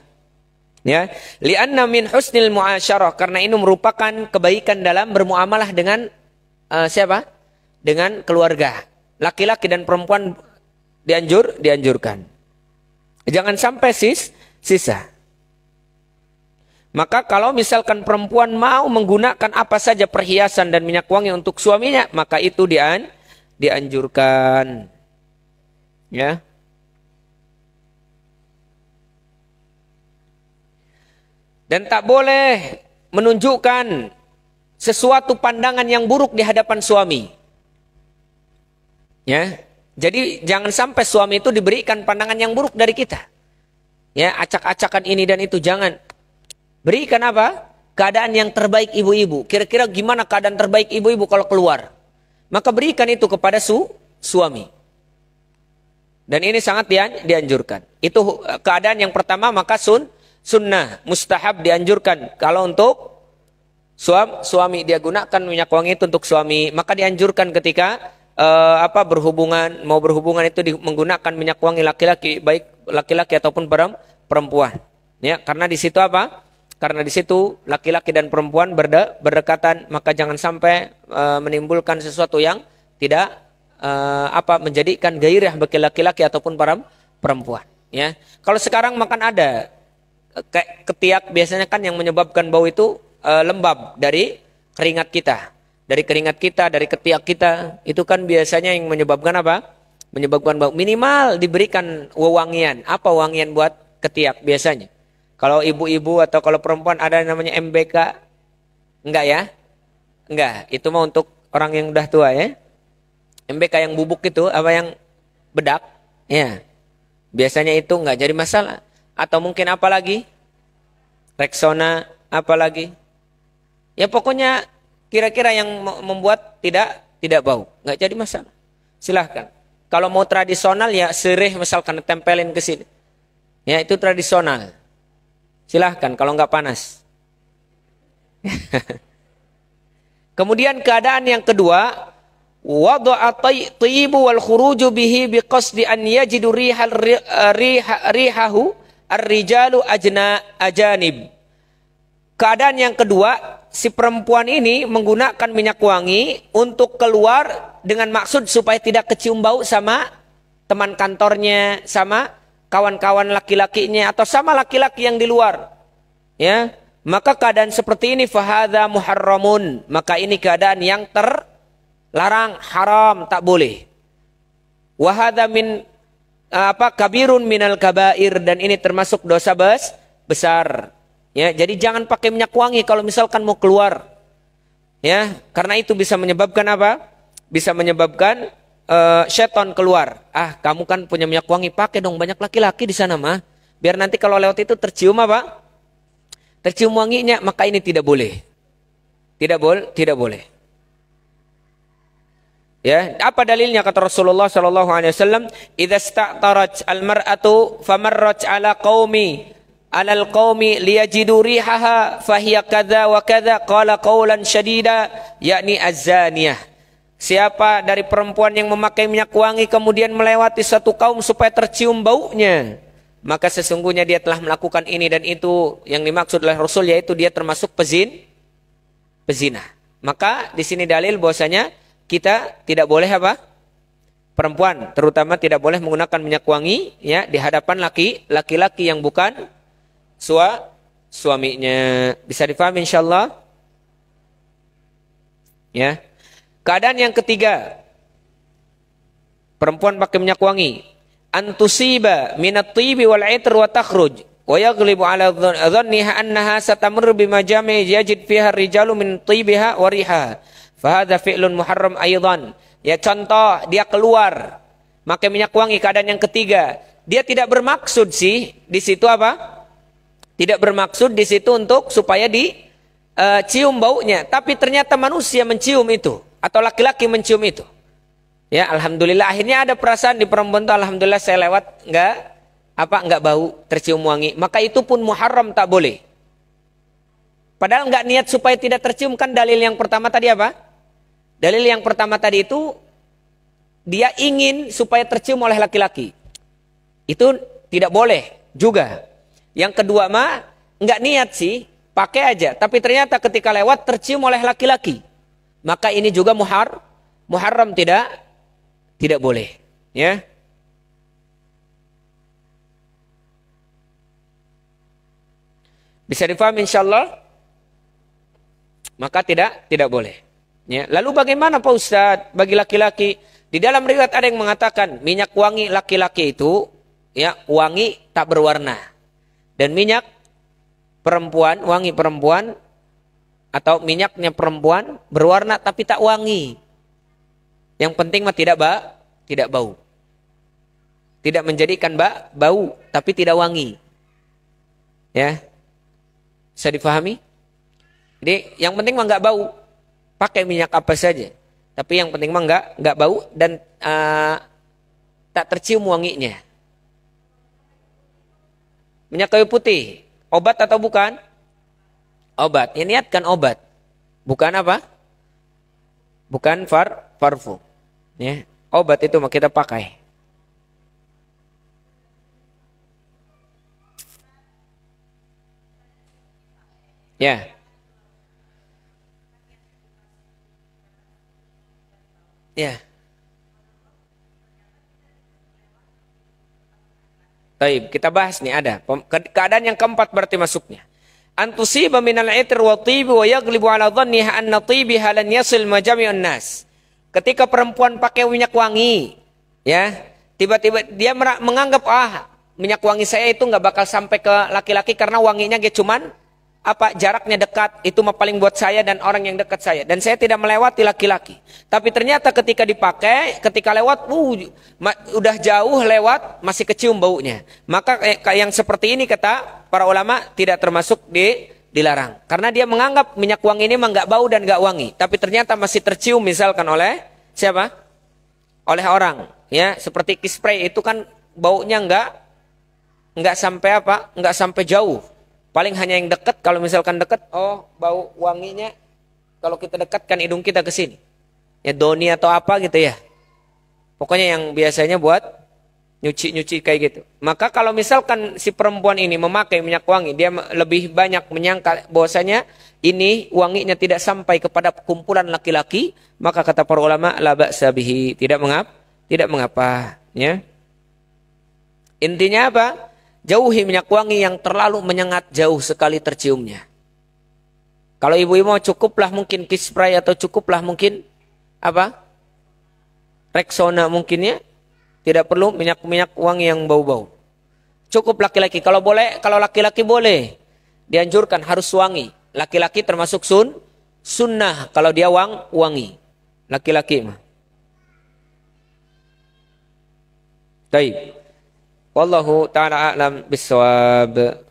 Ya, li'anna min husnil muasyarah, karena ini merupakan kebaikan dalam bermuamalah dengan siapa? Dengan keluarga. Laki-laki dan perempuan dianjurkan. Jangan sampai sisa. Maka kalau misalkan perempuan mau menggunakan apa saja perhiasan dan minyak wangi untuk suaminya, maka itu dianjurkan. Ya. Dan tak boleh menunjukkan sesuatu pandangan yang buruk di hadapan suami. Ya. Jadi jangan sampai suami itu diberikan pandangan yang buruk dari kita. Ya, acak-acakan ini dan itu jangan. Berikan apa? Keadaan yang terbaik ibu-ibu. Kira-kira gimana keadaan terbaik ibu-ibu kalau keluar? Maka berikan itu kepada suami. Dan ini sangat dianjurkan. Itu keadaan yang pertama, maka sunnah, mustahab, dianjurkan. Kalau untuk suami dia gunakan minyak wangi itu untuk suami, maka dianjurkan ketika mau berhubungan itu menggunakan minyak wangi laki-laki, baik laki-laki ataupun perempuan. Ya, karena di situ apa? Karena di situ laki-laki dan perempuan berdekatan, maka jangan sampai menimbulkan sesuatu yang tidak menjadikan gairah bagi laki-laki ataupun perempuan. Ya, kalau sekarang makan ada kayak ketiak biasanya kan yang menyebabkan bau itu lembab dari keringat kita. Dari keringat kita, dari ketiak kita, itu kan biasanya yang menyebabkan apa? Menyebabkan bau. Minimal diberikan wewangian. Apa wangian buat ketiak biasanya? Kalau ibu-ibu atau kalau perempuan ada yang namanya MBK? Enggak ya? Enggak, itu mau untuk orang yang udah tua ya. MBK yang bubuk itu, apa yang bedak? Ya. Biasanya itu enggak jadi masalah. Atau mungkin apa lagi? Rexona, apa lagi? Ya pokoknya kira-kira yang membuat tidak bau, nggak jadi masalah. Silahkan. Kalau mau tradisional ya sirih misalkan tempelin ke sini. Ya itu tradisional. Silahkan kalau nggak panas. Kemudian keadaan yang kedua, wada'a thayyibu wal khuruju bihi biqasdi an yajidu rihahu ar-rijalu ajanib. Keadaan yang kedua, si perempuan ini menggunakan minyak wangi untuk keluar dengan maksud supaya tidak kecium bau sama teman kantornya, sama kawan-kawan laki-lakinya atau sama laki-laki yang di luar. Ya, maka keadaan seperti ini fahadha muharramun, maka ini keadaan yang terlarang, haram, tak boleh. Wa hadza min kabirun minal kabair, dan ini termasuk dosa besar. Ya, jadi jangan pakai minyak wangi kalau misalkan mau keluar. Ya, karena itu bisa menyebabkan apa? Bisa menyebabkan syaitan keluar. Ah, kamu kan punya minyak wangi, pakai dong, banyak laki-laki di sana mah. Biar nanti kalau lewat itu tercium apa? Tercium wanginya, maka ini tidak boleh. Tidak boleh. Ya, apa dalilnya kata Rasulullah sallallahu alaihi wasallam, "Idza sta'tarat al-mar'atu famarrat 'ala alal qaumi liyajidu rihaha fahiya kadza wa kadza qala qawlan syadida yakni az-zaniyah." Siapa dari perempuan yang memakai minyak wangi kemudian melewati satu kaum supaya tercium baunya, maka sesungguhnya dia telah melakukan ini dan itu, yang dimaksud oleh Rasul yaitu dia termasuk pezina. Maka di sini dalil bahwasanya kita tidak boleh apa? Perempuan terutama tidak boleh menggunakan minyak wangi ya di hadapan laki-laki yang bukan suaminya. Bisa difahami insyaallah? Ya. Keadaan yang ketiga, perempuan pakai minyak wangi, antusiba minat tibi wal itr wa takhruj wa yaghlibu ala dhanniha annaha satamur bima jami yajid fiha rijalu min tibiha wa riha fa hadha fi'lun muharram aidan. Ya, contoh dia keluar pakai minyak wangi, keadaan yang ketiga, dia tidak bermaksud sih di situ apa? Tidak bermaksud di situ untuk supaya cium baunya, tapi ternyata manusia mencium itu atau laki-laki mencium itu. Ya, alhamdulillah akhirnya ada perasaan di perempuan itu, alhamdulillah saya lewat enggak bau, tercium wangi. Maka itu pun muharram, tak boleh. Padahal enggak niat supaya tidak tercium, kan dalil yang pertama tadi apa? Dalil yang pertama tadi itu dia ingin supaya tercium oleh laki-laki. Itu tidak boleh juga. Yang kedua mah nggak niat sih, pakai aja. Tapi ternyata ketika lewat tercium oleh laki-laki, maka ini juga muharram, tidak boleh. Ya. Bisa difahami insyaallah? Maka tidak boleh. Ya. Lalu bagaimana Pak Ustadz bagi laki-laki? Di dalam riwayat ada yang mengatakan minyak wangi laki-laki itu ya wangi tak berwarna. Dan minyak perempuan, wangi perempuan atau minyaknya perempuan berwarna tapi tak wangi. Yang penting mah tidak bau. Tidak menjadikan bau tapi tidak wangi. Ya. Bisa difahami? Jadi yang penting mah nggak bau. Pakai minyak apa saja. Tapi yang penting mah nggak bau dan tak tercium wanginya. Minyak kayu putih, obat atau bukan? Obat. Ya niatkan obat. Bukan apa? Bukan parfum. Ya, obat itu mah kita pakai. Ya. Ya. Baik, kita bahas nih ada. Keadaan yang keempat berarti masuknya. Antusiba minal itr wa tibi wa yaglibu ala dhanniha anna tibiha lan yasil majami'un nas. Ketika perempuan pakai minyak wangi, ya, tiba-tiba dia menganggap minyak wangi saya itu nggak bakal sampai ke laki-laki karena wanginya cuman jaraknya dekat, itu mah paling buat saya dan orang yang dekat saya, dan saya tidak melewati laki-laki. Tapi ternyata ketika dipakai, ketika lewat udah jauh lewat masih kecium baunya. Maka yang seperti ini kata para ulama tidak termasuk dilarang, karena dia menganggap minyak wangi ini mah nggak bau dan nggak wangi, tapi ternyata masih tercium misalkan oleh siapa? Oleh orang, ya, seperti kiss spray itu kan baunya nggak sampai nggak sampai jauh. Paling hanya yang dekat, kalau misalkan dekat, bau wanginya, kalau kita dekatkan hidung kita ke sini. Ya doni atau apa gitu ya. Pokoknya yang biasanya buat nyuci-nyuci kayak gitu. Maka kalau misalkan si perempuan ini memakai minyak wangi, dia lebih banyak menyangka bahwasanya ini wanginya tidak sampai kepada kumpulan laki-laki, maka kata para ulama, la ba'sa bihi, tidak mengapa. Ya. Intinya apa? Jauhi minyak wangi yang terlalu menyengat, jauh sekali terciumnya. Kalau ibu-ibu mau cukuplah mungkin kiss spray atau cukuplah mungkin Rexona mungkin ya. Tidak perlu minyak wangi yang bau-bau. Cukup laki-laki. Kalau laki-laki boleh. Dianjurkan harus wangi. Laki-laki termasuk sunnah kalau dia wangi. Laki-laki mah. Baik. Wallahu ta'ala a'lam bissawab.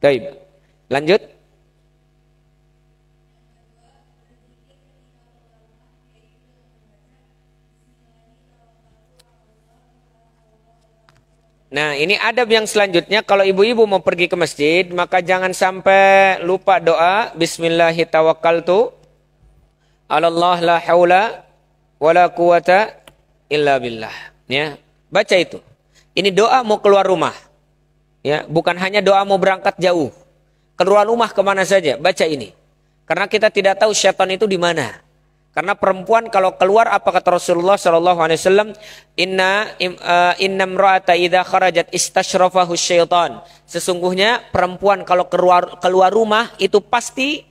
Baik. Lanjut. Nah, ini adab yang selanjutnya. Kalau ibu-ibu mau pergi ke masjid, maka jangan sampai lupa doa Bismillahirrahmanirrahim. Allah la haula wala quwata illa billah. Ya, baca itu. Ini doa mau keluar rumah. Ya, bukan hanya doa mau berangkat jauh. Keluar rumah kemana saja, baca ini. Karena kita tidak tahu syaitan itu di mana. Karena perempuan kalau keluar, apa kata Rasulullah SAW, inna imra'ata idza kharajat istashrafahu syaitan. Sesungguhnya perempuan kalau keluar rumah itu pasti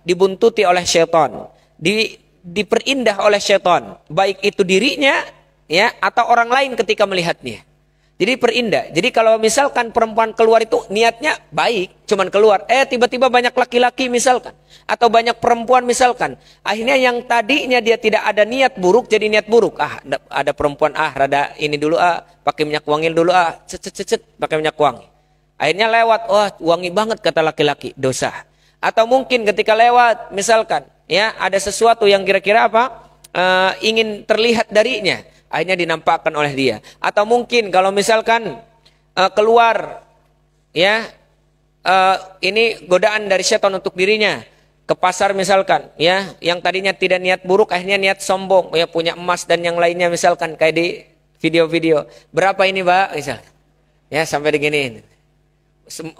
dibuntuti oleh syaitan, diperindah oleh syaitan, baik itu dirinya ya atau orang lain ketika melihatnya. Jadi perindah. Jadi kalau misalkan perempuan keluar itu niatnya baik, cuman keluar, tiba-tiba banyak laki-laki misalkan, atau banyak perempuan misalkan, akhirnya yang tadinya dia tidak ada niat buruk jadi niat buruk. Ada perempuan rada ini dulu pakai minyak wangi dulu pakai minyak wangi. Akhirnya lewat, wangi banget kata laki-laki, dosa. Atau mungkin ketika lewat misalkan ya ada sesuatu yang kira-kira ingin terlihat darinya, akhirnya dinampakkan oleh dia. Atau mungkin kalau misalkan keluar ya ini godaan dari syaitan untuk dirinya, ke pasar misalkan, ya, yang tadinya tidak niat buruk akhirnya niat sombong, ya, punya emas dan yang lainnya misalkan kayak di video-video. Berapa ini, Pak? Misal. Ya, sampai diginiin.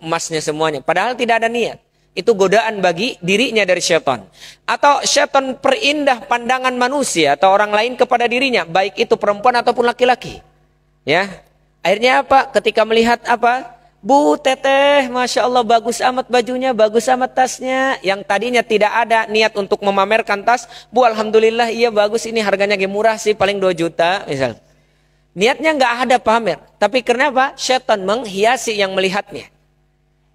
Emasnya semuanya. Padahal tidak ada niat. Itu godaan bagi dirinya dari syaitan. Atau syaitan perindah pandangan manusia atau orang lain kepada dirinya, baik itu perempuan ataupun laki-laki. Ya. Akhirnya apa? Ketika melihat apa? Bu teteh, Masya Allah bagus amat bajunya, bagus amat tasnya. Yang tadinya tidak ada niat untuk memamerkan tas. Bu Alhamdulillah iya bagus, ini harganya murah sih, paling 2 juta misal. Niatnya nggak ada pamer. Tapi kenapa? Syaitan menghiasi yang melihatnya.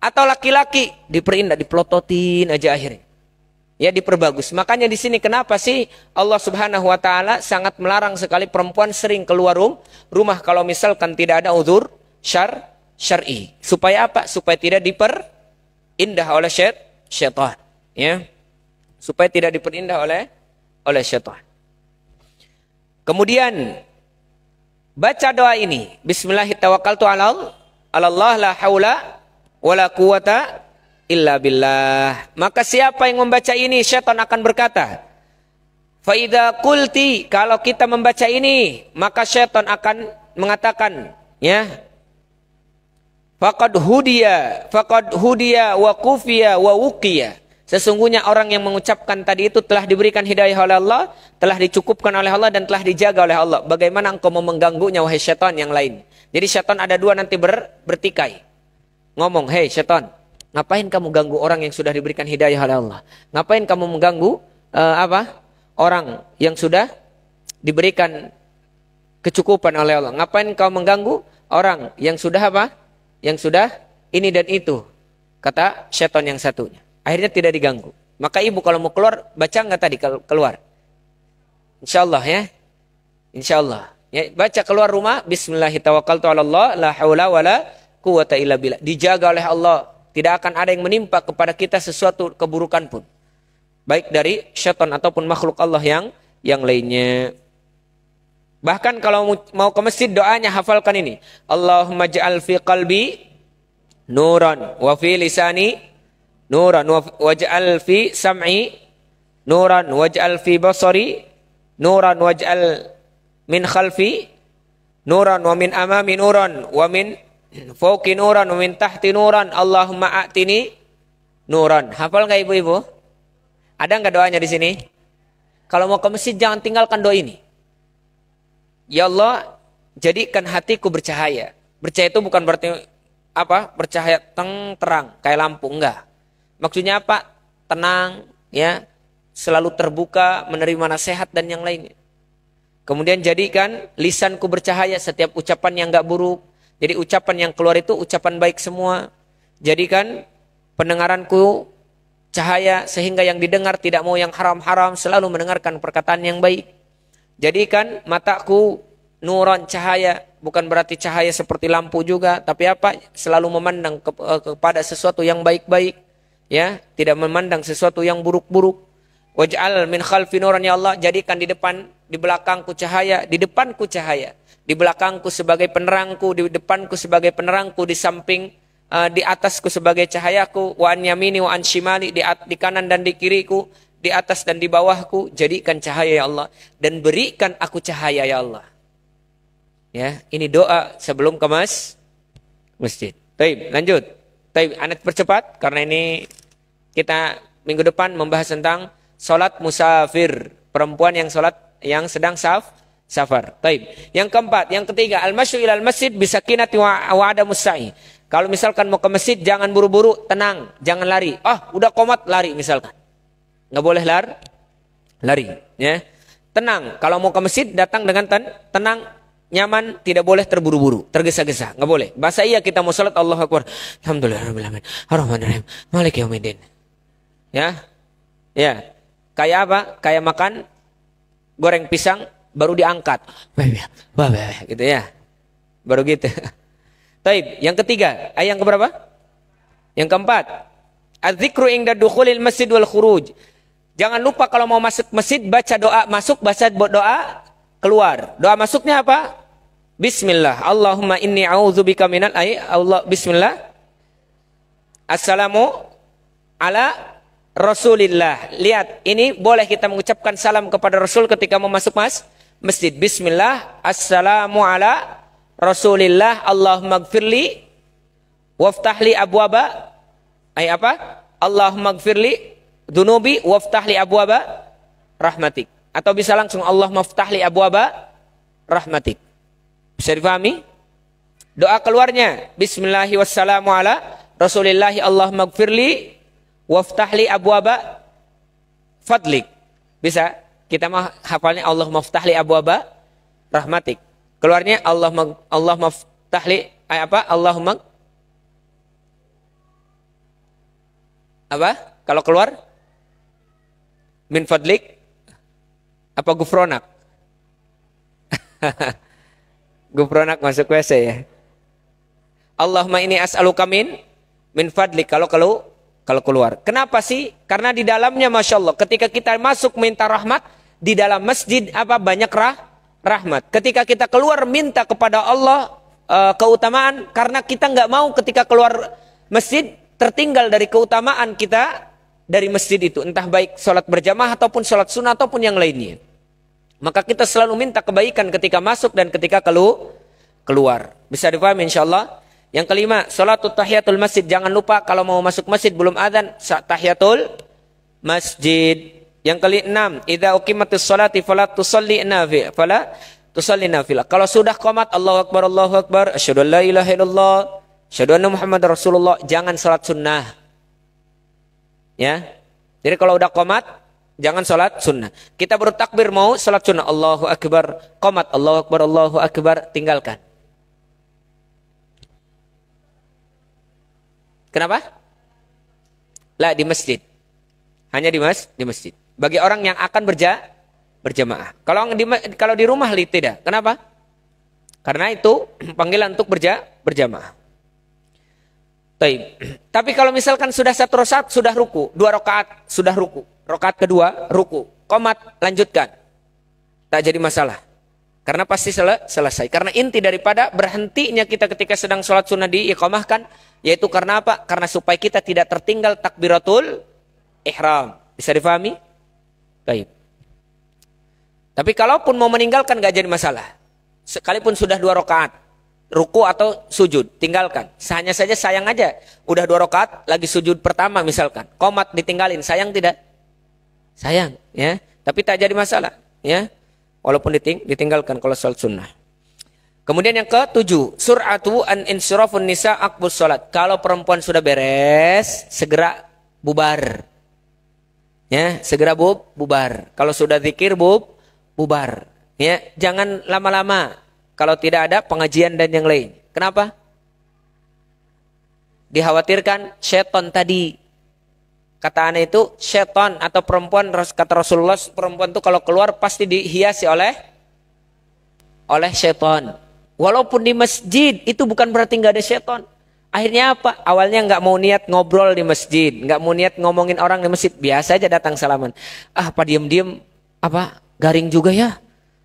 Atau laki-laki diperindah, dipelototin aja akhirnya. Ya diperbagus. Makanya di sini kenapa sih Allah Subhanahu wa taala sangat melarang sekali perempuan sering keluar rumah kalau misalkan tidak ada uzur syar'i. Supaya apa? Supaya tidak diperindah oleh syaitan, ya. Supaya tidak diperindah oleh syaitan. Kemudian baca doa ini, Bismillahirrahmanirrahim, la haula wala quwata illa billah. Maka siapa yang membaca ini, syaitan akan berkata, fa idza qulti, kalau kita membaca ini, maka syaitan akan mengatakan, ya, faqad hudiya wa kufiya wa wuqiya. Sesungguhnya orang yang mengucapkan tadi itu telah diberikan hidayah oleh Allah, telah dicukupkan oleh Allah dan telah dijaga oleh Allah. Bagaimana engkau mau mengganggunya wahai syaitan yang lain? Jadi syaitan ada dua nanti bertikai. Ngomong, "Hei syaitan, ngapain kamu ganggu orang yang sudah diberikan hidayah oleh Allah? Ngapain kamu mengganggu orang yang sudah diberikan kecukupan oleh Allah? Ngapain kau mengganggu orang yang sudah Yang sudah ini dan itu?" Kata syaitan yang satunya. Akhirnya tidak diganggu. Maka ibu kalau mau keluar, baca nggak tadi keluar? InsyaAllah ya. InsyaAllah. Ya, baca keluar rumah, Bismillahirrahmanirrahim, la haula wala quwata illa billah. Dijaga oleh Allah. Tidak akan ada yang menimpa kepada kita sesuatu keburukan pun. Baik dari syaitan ataupun makhluk Allah yang lainnya. Bahkan kalau mau ke masjid doanya hafalkan ini. Allahumma ja'al fi qalbi nuran wa fi lisani nuran waj'al fi sam'i nuran waj'al fi basari nuran waj'al min khalfi nuran wa min amami nuran wa min fawqi nuran wa min tahti nuran Allahumma a'tini nuran. Hafal enggak ibu-ibu? Ada enggak doanya di sini? Kalau mau ke masjid jangan tinggalkan doa ini. Ya Allah, jadikan hatiku bercahaya. Bercahaya itu bukan berarti bercahaya terang kayak lampu, enggak. Maksudnya apa? Tenang, ya, selalu terbuka, menerima nasihat dan yang lainnya. Kemudian jadikan lisanku bercahaya, setiap ucapan yang enggak buruk. Jadi ucapan yang keluar itu ucapan baik semua. Jadikan pendengaranku cahaya sehingga yang didengar tidak mau yang haram-haram, selalu mendengarkan perkataan yang baik. Jadikan mataku nuran cahaya, bukan berarti cahaya seperti lampu juga, tapi selalu memandang kepada sesuatu yang baik-baik, ya, tidak memandang sesuatu yang buruk-buruk. Waj'al min khalfi nuran, ya Allah, jadikan di belakangku cahaya, di depanku cahaya, di belakangku sebagai penerangku, di depanku sebagai penerangku, di samping di atasku sebagai cahayaku, wa an yamini wa an shimali, di kanan dan di kiriku, di atas dan di bawahku, jadikan cahaya ya Allah, dan berikan aku cahaya ya Allah. Ya, ini doa sebelum ke masjid. Baik, lanjut. Baik, anak percepat karena ini kita minggu depan membahas tentang salat musafir, perempuan yang yang sedang safar. Baik. Yang keempat, yang ketiga, al-masyu ilal masjid bisakinati wa adamus sa'i. Kalau misalkan mau ke masjid jangan buru-buru, tenang, jangan lari. Udah qomat lari misalkan. Nggak boleh lari, ya. Tenang, kalau mau ke masjid datang dengan tenang, nyaman, tidak boleh terburu-buru, tergesa-gesa, nggak boleh. Bahasa iya kita mau salat Allahu Akbar, alhamdulillahirabbil alamin, arrahmanirrahim, maliki yaumiddin. Ya. Ya. Kayak apa? Kayak makan goreng pisang baru diangkat. Gitu ya. Baru gitu. Taib, yang ketiga, yang keberapa? Yang keempat, az-zikru inda dukhulil masjid wal khuruj. Jangan lupa kalau mau masuk masjid baca doa masuk, baca doa keluar. Doa masuknya apa? Bismillah. Allahumma inni a'udzubika minal Allah. Bismillah. Assalamu ala Rasulillah. Lihat, ini boleh kita mengucapkan salam kepada Rasul ketika mau masuk masjid. Bismillah, assalamu ala Rasulillah, Allahumma gfirli waftahli abwaba. Apa? Allahumma gfirli dunubi waftahli abwaba rahmatik. Atau bisa langsung Allahumma ftahli abwaba rahmatik. Bisa dipahami? Doa keluarnya Bismillahi wassalamu ala Rasulillahi Allahumma gfirli waftahli abwaba fadlik. Bisa? Kita mah hafalnya Allahumma ftahli abwaba rahmatik. Keluarnya Allahumma ftahli apa? Allahumma apa? Kalau keluar min fadlik apa gufronak? Gufronak masuk WC ya. Allahumma ini as'aluka min fadlik kalau keluar. Kenapa sih? Karena di dalamnya Masya Allah ketika kita masuk minta rahmat, di dalam masjid apa banyak rahmat. Ketika kita keluar minta kepada Allah keutamaan, karena kita nggak mau ketika keluar masjid tertinggal dari keutamaan kita dari masjid itu, entah baik sholat berjamaah ataupun sholat sunnah ataupun yang lainnya. Maka kita selalu minta kebaikan ketika masuk dan ketika keluar. Bisa dipahami insyaallah. Yang kelima, sholatul tahiyatul masjid. Jangan lupa kalau mau masuk masjid belum adzan, tahiyatul masjid. Yang keenam, idza uqimatus sholati fala tusalli nafilah. Kalau sudah qomat Allahu akbar, asyhadu an la ilaha illallah, asyhadu anna Muhammadar Rasulullah, jangan salat sunnah. Ya. Jadi kalau udah qomat jangan salat sunnah. Kita baru takbir mau salat sunnah, Allahu akbar, qomat Allahu akbar, tinggalkan. Kenapa? Lah di masjid. Hanya di masjid. Bagi orang yang akan berjamaah. Kalau di rumah tidak. Kenapa? Karena itu panggilan untuk berjamaah. Tapi kalau misalkan sudah satu rakaat sudah ruku, 2 rakaat sudah ruku, rakaat kedua ruku, qomat lanjutkan, tak jadi masalah, karena pasti selesai. Karena inti daripada berhentinya kita ketika sedang sholat sunnah diiqamahkan, yaitu karena apa? Karena supaya kita tidak tertinggal takbiratul ihram. Bisa difahami? Baik. Tapi kalaupun mau meninggalkan gak jadi masalah, sekalipun sudah 2 rakaat ruku atau sujud, tinggalkan. Hanya saja sayang aja, udah 2 rakaat lagi sujud pertama misalkan, qomat ditinggalin, sayang tidak? Sayang, ya. Tapi tak jadi masalah, ya. Walaupun ditinggalkan kalau sholat sunnah. Kemudian yang ke-7, sur'atu an insirafun nisa aqbus sholat. Kalau perempuan sudah beres, segera bubar. Ya, segera bubar. Kalau sudah zikir bubar. Ya, jangan lama-lama. Kalau tidak ada pengajian dan yang lain. Kenapa? Dikhawatirkan syaitan tadi. Kata anak itu syaitan atau perempuan, kata Rasulullah, perempuan itu kalau keluar pasti dihiasi oleh syaitan. Walaupun di masjid itu bukan berarti nggak ada syaitan. Akhirnya apa? Awalnya nggak mau niat ngobrol di masjid, nggak mau niat ngomongin orang di masjid, biasa aja datang salaman. Apa diem-diem, apa garing juga ya?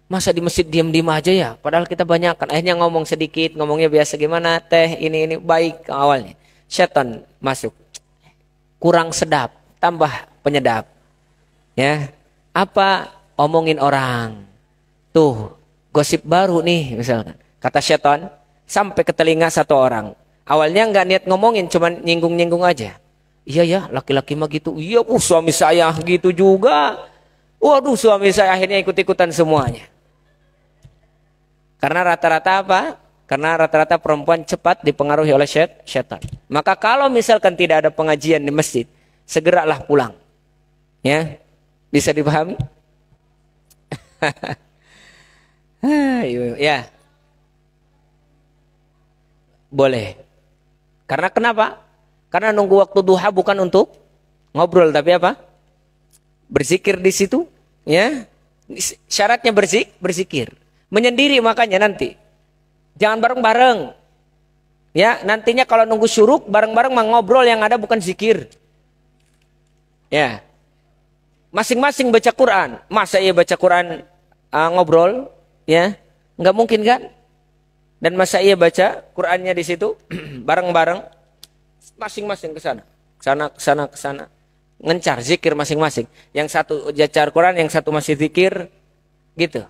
Masa di masjid diem-diem aja ya? Padahal kita banyak kan. Akhirnya ngomong sedikit, ngomongnya biasa gimana, teh ini baik awalnya. Syaitan masuk. Kurang sedap, tambah penyedap. Ya. Apa? Omongin orang. Tuh, gosip baru nih misalkan. Kata syaitan, sampai ke telinga satu orang. Awalnya nggak niat ngomongin, cuman nyinggung-nyinggung aja. Iya ya, laki-laki mah gitu. Iya, suami saya gitu juga. Waduh, suami saya akhirnya ikut-ikutan semuanya. Karena rata-rata apa? Karena rata-rata perempuan cepat dipengaruhi oleh syaitan. Maka kalau misalkan tidak ada pengajian di masjid, segeralah pulang. Ya, bisa dipahami? Ya, boleh. Karena kenapa? Karena nunggu waktu duha bukan untuk ngobrol, tapi apa? Berzikir di situ. Ya, syaratnya berzikir. Menyendiri makanya nanti. Jangan bareng-bareng. Ya, nantinya kalau nunggu syuruk bareng-bareng ngobrol yang ada bukan zikir. Ya. Masing-masing baca Quran. Masa iya baca Quran ngobrol? Ya. Enggak mungkin kan? Dan masa iya baca Qurannya di situ bareng-bareng? Masing-masing ke sana. Ke sana. ngencar zikir masing-masing. Yang satu baca Al-Quran, yang satu masih zikir, gitu.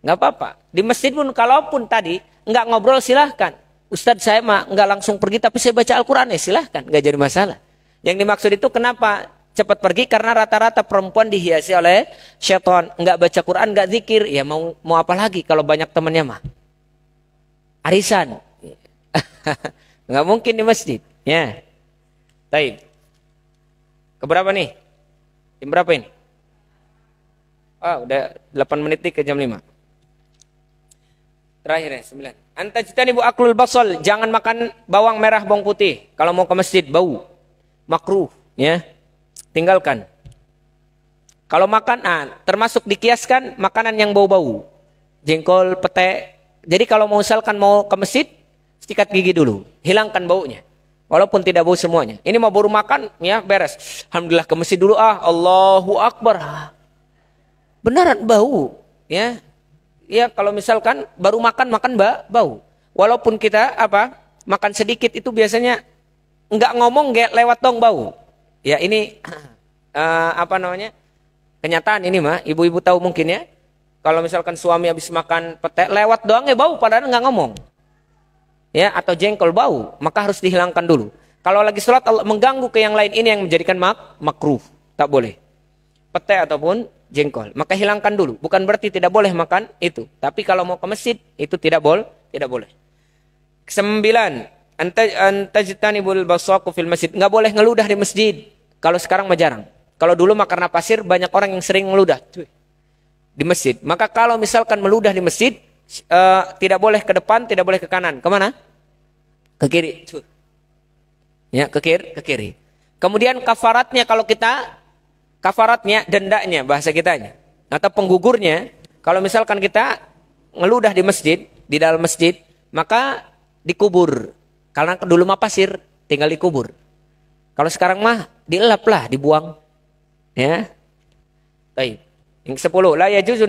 Nggak apa-apa. Di masjid pun kalaupun tadi nggak ngobrol silahkan. Ustadz saya mah nggak langsung pergi tapi saya baca Al-Quran ya silahkan, nggak jadi masalah. Yang dimaksud itu kenapa cepat pergi? Karena rata-rata perempuan dihiasi oleh syaitan, nggak baca Quran, nggak zikir, ya mau apa lagi kalau banyak temannya mah? Arisan, nggak mungkin di masjid. Ya, baik. Keberapa nih? Jam berapa ini? Udah 8 menit nih ke jam 5. Terakhir ya, 9. Antajtanibu aklul basal, jangan makan bawang merah, bawang putih. Kalau mau ke masjid bau, makruh, ya. Tinggalkan. Kalau makan, termasuk dikiaskan makanan yang bau-bau. Jengkol, pete. Jadi kalau misalkan mau ke masjid, sikat gigi dulu, hilangkan baunya. Walaupun tidak bau semuanya. Ini mau baru makan, ya beres. Alhamdulillah ke masjid dulu, Allahu Akbar. Beneran bau, ya. Ya kalau misalkan baru makan bau. Walaupun kita makan sedikit itu biasanya nggak ngomong lewat dong bau. Ya ini kenyataan ini mah ibu-ibu tahu mungkin ya. Kalau misalkan suami habis makan pete lewat doang ya bau padahal nggak ngomong. Ya atau jengkol bau, maka harus dihilangkan dulu. Kalau lagi sholat Allah mengganggu ke yang lain, ini yang menjadikan makruh, tak boleh. Pete ataupun jengkol, maka hilangkan dulu. Bukan berarti tidak boleh makan itu, tapi kalau mau ke masjid itu tidak boleh. 9. Antajtanibul basaqu fil masjid, nggak boleh ngeludah di masjid. Kalau sekarang mah jarang. Kalau dulu mah karena pasir banyak orang yang sering ngeludah di masjid. Maka kalau misalkan meludah di masjid, tidak boleh ke depan, tidak boleh ke kanan. Kemana? Ke kiri. Ya, ke kiri. Kemudian kafaratnya dendanya bahasa kitanya atau penggugurnya, kalau misalkan kita ngeludah di masjid, di dalam masjid, maka dikubur. Karena dulu mah pasir, tinggal dikubur. Kalau sekarang mah dielap lah, dibuang. Ya. Baik. Yang 10, la yajuzu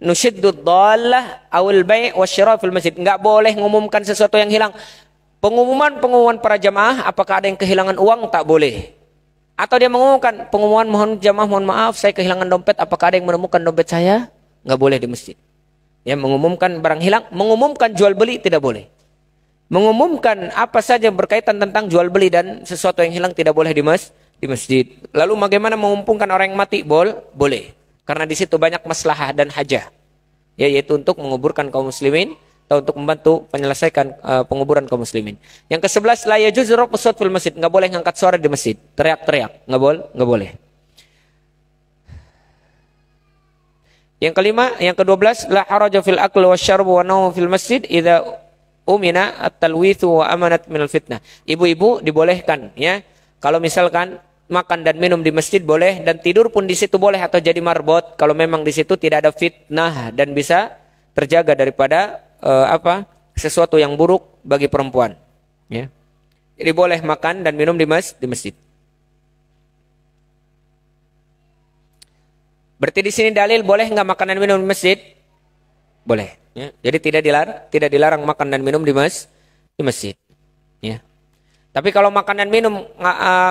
nusyiddud dhallah awil bai' wasyira fil masjid. Enggak boleh mengumumkan sesuatu yang hilang. Pengumuman para jamaah, apakah ada yang kehilangan uang? Tak boleh. Atau dia mengumumkan pengumuman, mohon maaf saya kehilangan dompet, apakah ada yang menemukan dompet saya? Enggak boleh di masjid. Ya, mengumumkan barang hilang, mengumumkan jual beli tidak boleh. Mengumumkan apa saja berkaitan tentang jual beli dan sesuatu yang hilang tidak boleh di masjid. Lalu bagaimana mengumpulkan orang yang mati? Boleh. Karena di situ banyak maslahah dan hajah. Ya, yaitu untuk menguburkan kaum muslimin atau untuk membantu menyelesaikan penguburan kaum muslimin. Yang ke-11, la yajuzu raf'u shaut fil masjid, enggak boleh ngangkat suara di masjid, teriak-teriak, enggak boleh. Yang kelima, yang ke-12, la haraja fil akli wasyarb wa naum fil masjid idza umina at-talwithu wa amanat minal fitnah. Ibu-ibu dibolehkan ya. Kalau misalkan makan dan minum di masjid boleh, dan tidur pun di situ boleh atau jadi marbot kalau memang di situ tidak ada fitnah dan bisa terjaga daripada sesuatu yang buruk bagi perempuan. Ya. Jadi boleh makan dan minum di masjid. Berarti di sini dalil boleh nggak makan dan minum di masjid? Boleh. Ya. Jadi tidak dilarang makan dan minum di masjid. Ya. Tapi kalau makan dan minum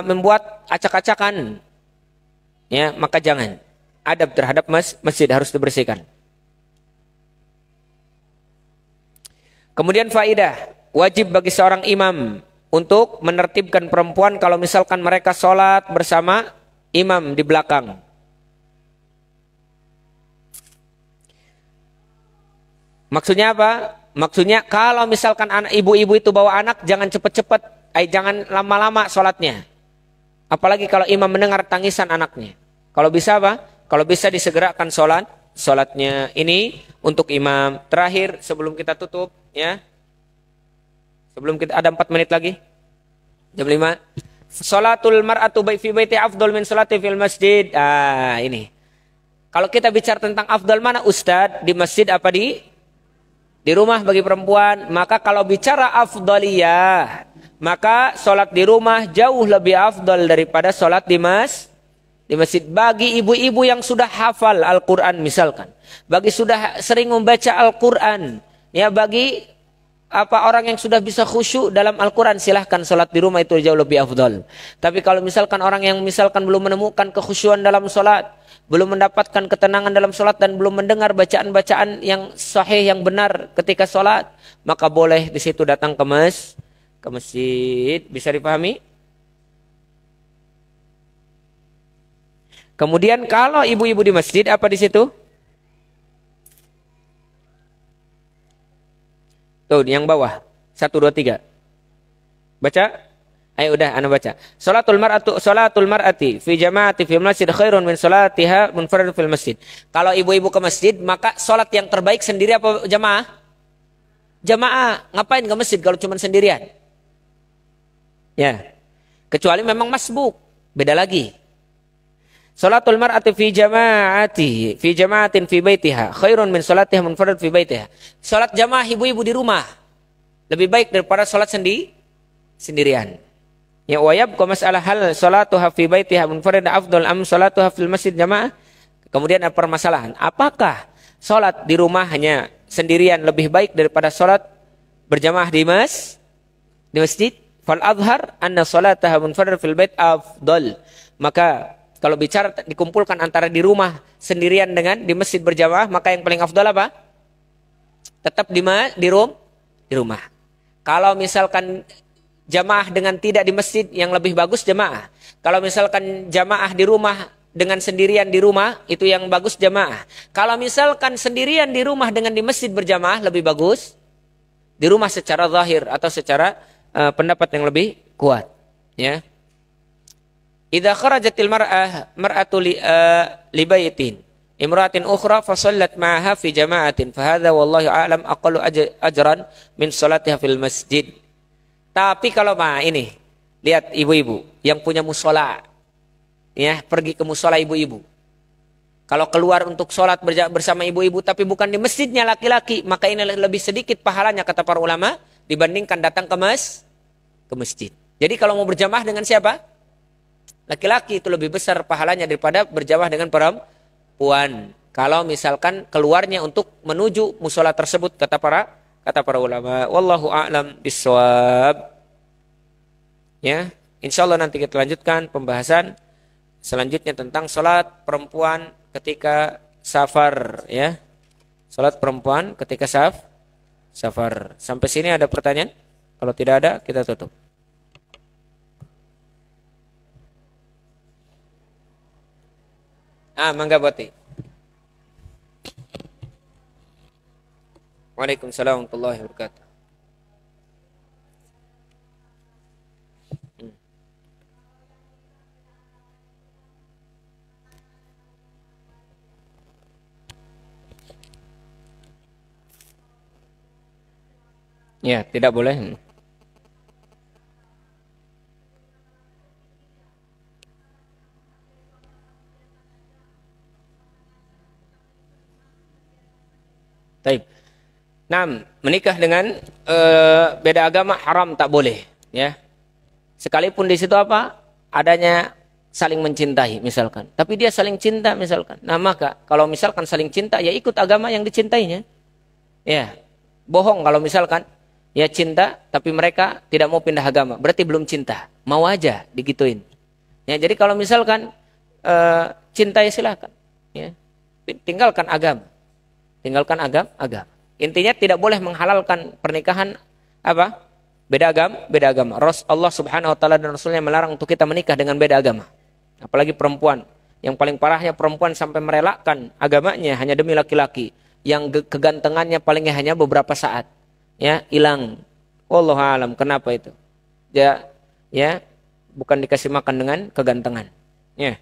membuat acak-acakan, ya maka jangan. Adab terhadap masjid harus dibersihkan. Kemudian faidah, wajib bagi seorang imam untuk menertibkan perempuan kalau misalkan mereka sholat bersama imam di belakang. Maksudnya apa? Maksudnya kalau misalkan ibu-ibu itu bawa anak, jangan cepat-cepat, jangan lama-lama sholatnya. Apalagi kalau imam mendengar tangisan anaknya. Kalau bisa apa? Kalau bisa disegerakan sholatnya. Ini untuk imam. Terakhir sebelum kita tutup, ya. Sebelum kita ada 4 menit lagi. Jam 5. Sholatul mar'atu fi baiti afdal min sholati fil masjid. Ini. Kalau kita bicara tentang afdal mana Ustadz? Di masjid apa di rumah bagi perempuan? Maka kalau bicara afdaliyah, maka sholat di rumah jauh lebih afdal daripada sholat di masjid. Bagi ibu-ibu yang sudah hafal Al-Quran misalkan, bagi sudah sering membaca Al-Quran, ya bagi apa orang yang sudah bisa khusyuk dalam Al-Quran, silahkan sholat di rumah itu jauh lebih afdal. Tapi kalau misalkan orang yang misalkan belum menemukan kekhusyuan dalam sholat, belum mendapatkan ketenangan dalam sholat dan belum mendengar bacaan-bacaan yang sahih, yang benar ketika sholat, maka boleh di situ datang ke masjid. Bisa dipahami? Kemudian kalau ibu-ibu di masjid, apa di situ? Tuh yang bawah 1, 2, 3. Baca. Ayo udah ana baca. Salatul mar'ati fi jama'ati fil masjid khairun min salatiha munfarid fil masjid. Kalau ibu-ibu ke masjid, maka salat yang terbaik sendiri apa jamaah? Jamaah. Ngapain ke masjid kalau cuma sendirian? Ya. Kecuali memang masbuk, beda lagi. Salatul mar'ati fi jama'atin fi baitiha khairun min salatiha munfarid fi baitiha. Salat jamaah ibu-ibu di rumah lebih baik daripada salat sendirian. Ya, wa yabqa mas'alah hal salatuha fi baitiha munfarid afdal am salatuha fil masjid jamaah. Kemudian ada permasalahan, apakah salat di rumah hanya sendirian lebih baik daripada salat berjamaah di masjid? Fal adhar anna salataha munfarid fil bait afdal. Maka kalau bicara dikumpulkan antara di rumah sendirian dengan di masjid berjamaah, maka yang paling afdal apa? Tetap di rumah. Kalau misalkan jamaah dengan tidak di masjid, yang lebih bagus jamaah. Kalau misalkan jamaah di rumah dengan sendirian di rumah, itu yang bagus jamaah. Kalau misalkan sendirian di rumah dengan di masjid berjamaah, lebih bagus di rumah secara zahir atau secara pendapat yang lebih kuat. Ya. Idza kharajatil mar'atu li baitin imra'atin ukhra fa shallat ma'aha fi jama'atin fa hadza wallahu a'lam aqallu ajran min salatiha fil masjid. Tapi kalau ini lihat ibu-ibu yang punya musola, ya, pergi ke musola ibu-ibu. Kalau keluar untuk sholat bersama ibu-ibu tapi bukan di masjidnya laki-laki, maka ini lebih sedikit pahalanya kata para ulama dibandingkan datang ke masjid. Jadi kalau mau berjamaah dengan siapa? Laki-laki itu lebih besar pahalanya daripada berjamaah dengan perempuan. Kalau misalkan keluarnya untuk menuju musola tersebut kata para ulama. Wallahu a'lam bishawab. Ya, insyaallah nanti kita lanjutkan pembahasan selanjutnya tentang salat perempuan ketika safar, ya. Salat perempuan ketika safar. Sampai sini ada pertanyaan? Kalau tidak ada, kita tutup. Mangga Boti. Waalaikumsalam warahmatullahi wabarakatuh. Ya, tidak boleh. Taib. Nah, menikah dengan beda agama haram, tak boleh, ya. Sekalipun di situ apa? Adanya saling mencintai misalkan. Tapi dia saling cinta misalkan. Nah, maka kalau misalkan saling cinta, ya ikut agama yang dicintainya. Ya. Bohong kalau misalkan ya cinta tapi mereka tidak mau pindah agama, berarti belum cinta. Mau aja digituin. Ya, jadi kalau misalkan cinta ya silakan, ya. Tinggalkan agama. Tinggalkan agama. Intinya tidak boleh menghalalkan pernikahan apa? Beda agama. Allah Subhanahu wa taala dan Rasulnya melarang untuk kita menikah dengan beda agama. Apalagi perempuan. Yang paling parahnya perempuan sampai merelakan agamanya hanya demi laki-laki yang kegantengannya palingnya hanya beberapa saat. Ya, hilang. Wallahu a'lam. Kenapa itu? Ya, bukan dikasih makan dengan kegantengan. Ya.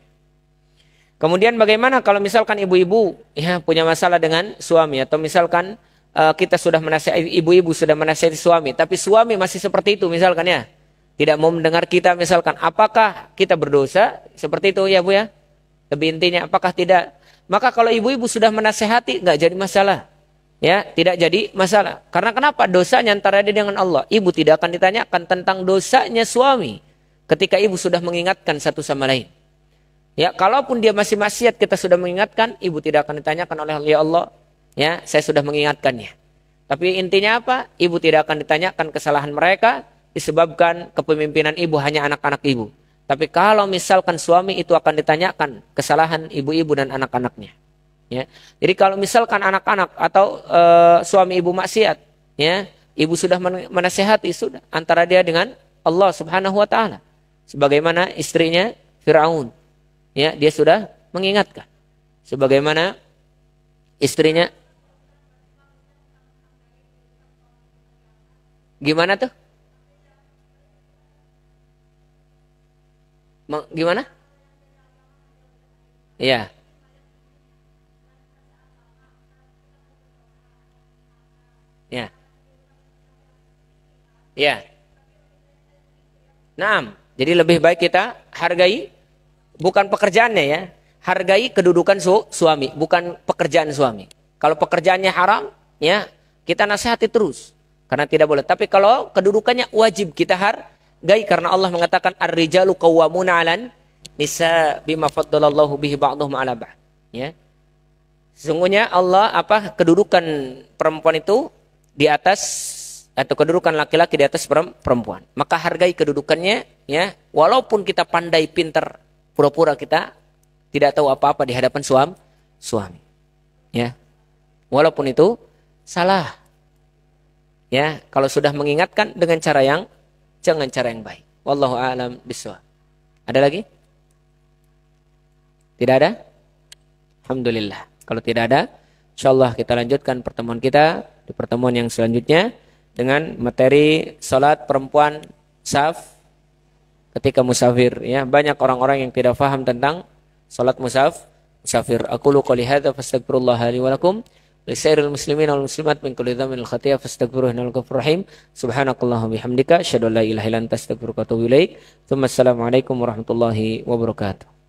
Kemudian bagaimana kalau misalkan ibu-ibu ya punya masalah dengan suami, atau misalkan kita sudah menasihati, ibu-ibu sudah menasihati suami, tapi suami masih seperti itu misalkan, ya, tidak mau mendengar kita misalkan, apakah kita berdosa? Seperti itu ya Bu, ya. Lebih intinya apakah tidak? Maka kalau ibu-ibu sudah menasihati nggak jadi masalah, ya, tidak jadi masalah. Karena kenapa? Dosanya antara dia dengan Allah. Ibu tidak akan ditanyakan tentang dosanya suami ketika ibu sudah mengingatkan satu sama lain. Ya, kalaupun dia masih maksiat, kita sudah mengingatkan, ibu tidak akan ditanyakan oleh Allah, ya, saya sudah mengingatkannya. Tapi intinya apa? Ibu tidak akan ditanyakan kesalahan mereka disebabkan kepemimpinan ibu hanya anak-anak ibu. Tapi kalau misalkan suami itu akan ditanyakan kesalahan ibu-ibu dan anak-anaknya. Ya. Jadi kalau misalkan anak-anak atau suami ibu maksiat, ya, ibu sudah menasihati sudah antara dia dengan Allah Subhanahu wa taala. Sebagaimana istrinya Firaun. Ya, dia sudah mengingatkan. Sebagaimana istrinya gimana tuh? Gimana? Iya. Ya. Ya. Naam. Jadi lebih baik kita hargai bukan pekerjaannya ya. Hargai kedudukan suami, bukan pekerjaan suami. Kalau pekerjaannya haram, ya, kita nasihati terus karena tidak boleh. Tapi kalau kedudukannya wajib kita hargai karena Allah mengatakan ar-rijalu qawwamuna 'alan nisa bima faddalallahu bihi ba'dhum 'ala ba'd. Ya. Sesungguhnya Allah kedudukan perempuan itu di atas atau kedudukan laki-laki di atas perempuan. Maka hargai kedudukannya ya, walaupun kita pandai pintar, pura-pura kita tidak tahu apa-apa di hadapan suami. Ya. Walaupun itu salah. Ya, kalau sudah mengingatkan dengan jangan cara yang baik. Wallahu a'lam bishawab. Ada lagi? Tidak ada? Alhamdulillah. Kalau tidak ada, insyaallah kita lanjutkan pertemuan kita di pertemuan yang selanjutnya dengan materi salat perempuan saf ketika musafir ya. Banyak orang-orang yang tidak paham tentang salat musafir. Aqulu qouli hadza fastaghfirullah li wa lakum lisairil muslimin wal muslimat min kulli dhanbin khati'ah fastaghfiruhu innahu ghafurur rahim. Subhanakallahumma bihamdika asyhadu an la ilaha illa anta astaghfiruka wa atubu ilaik. Assalamualaikum warahmatullahi wabarakatuh.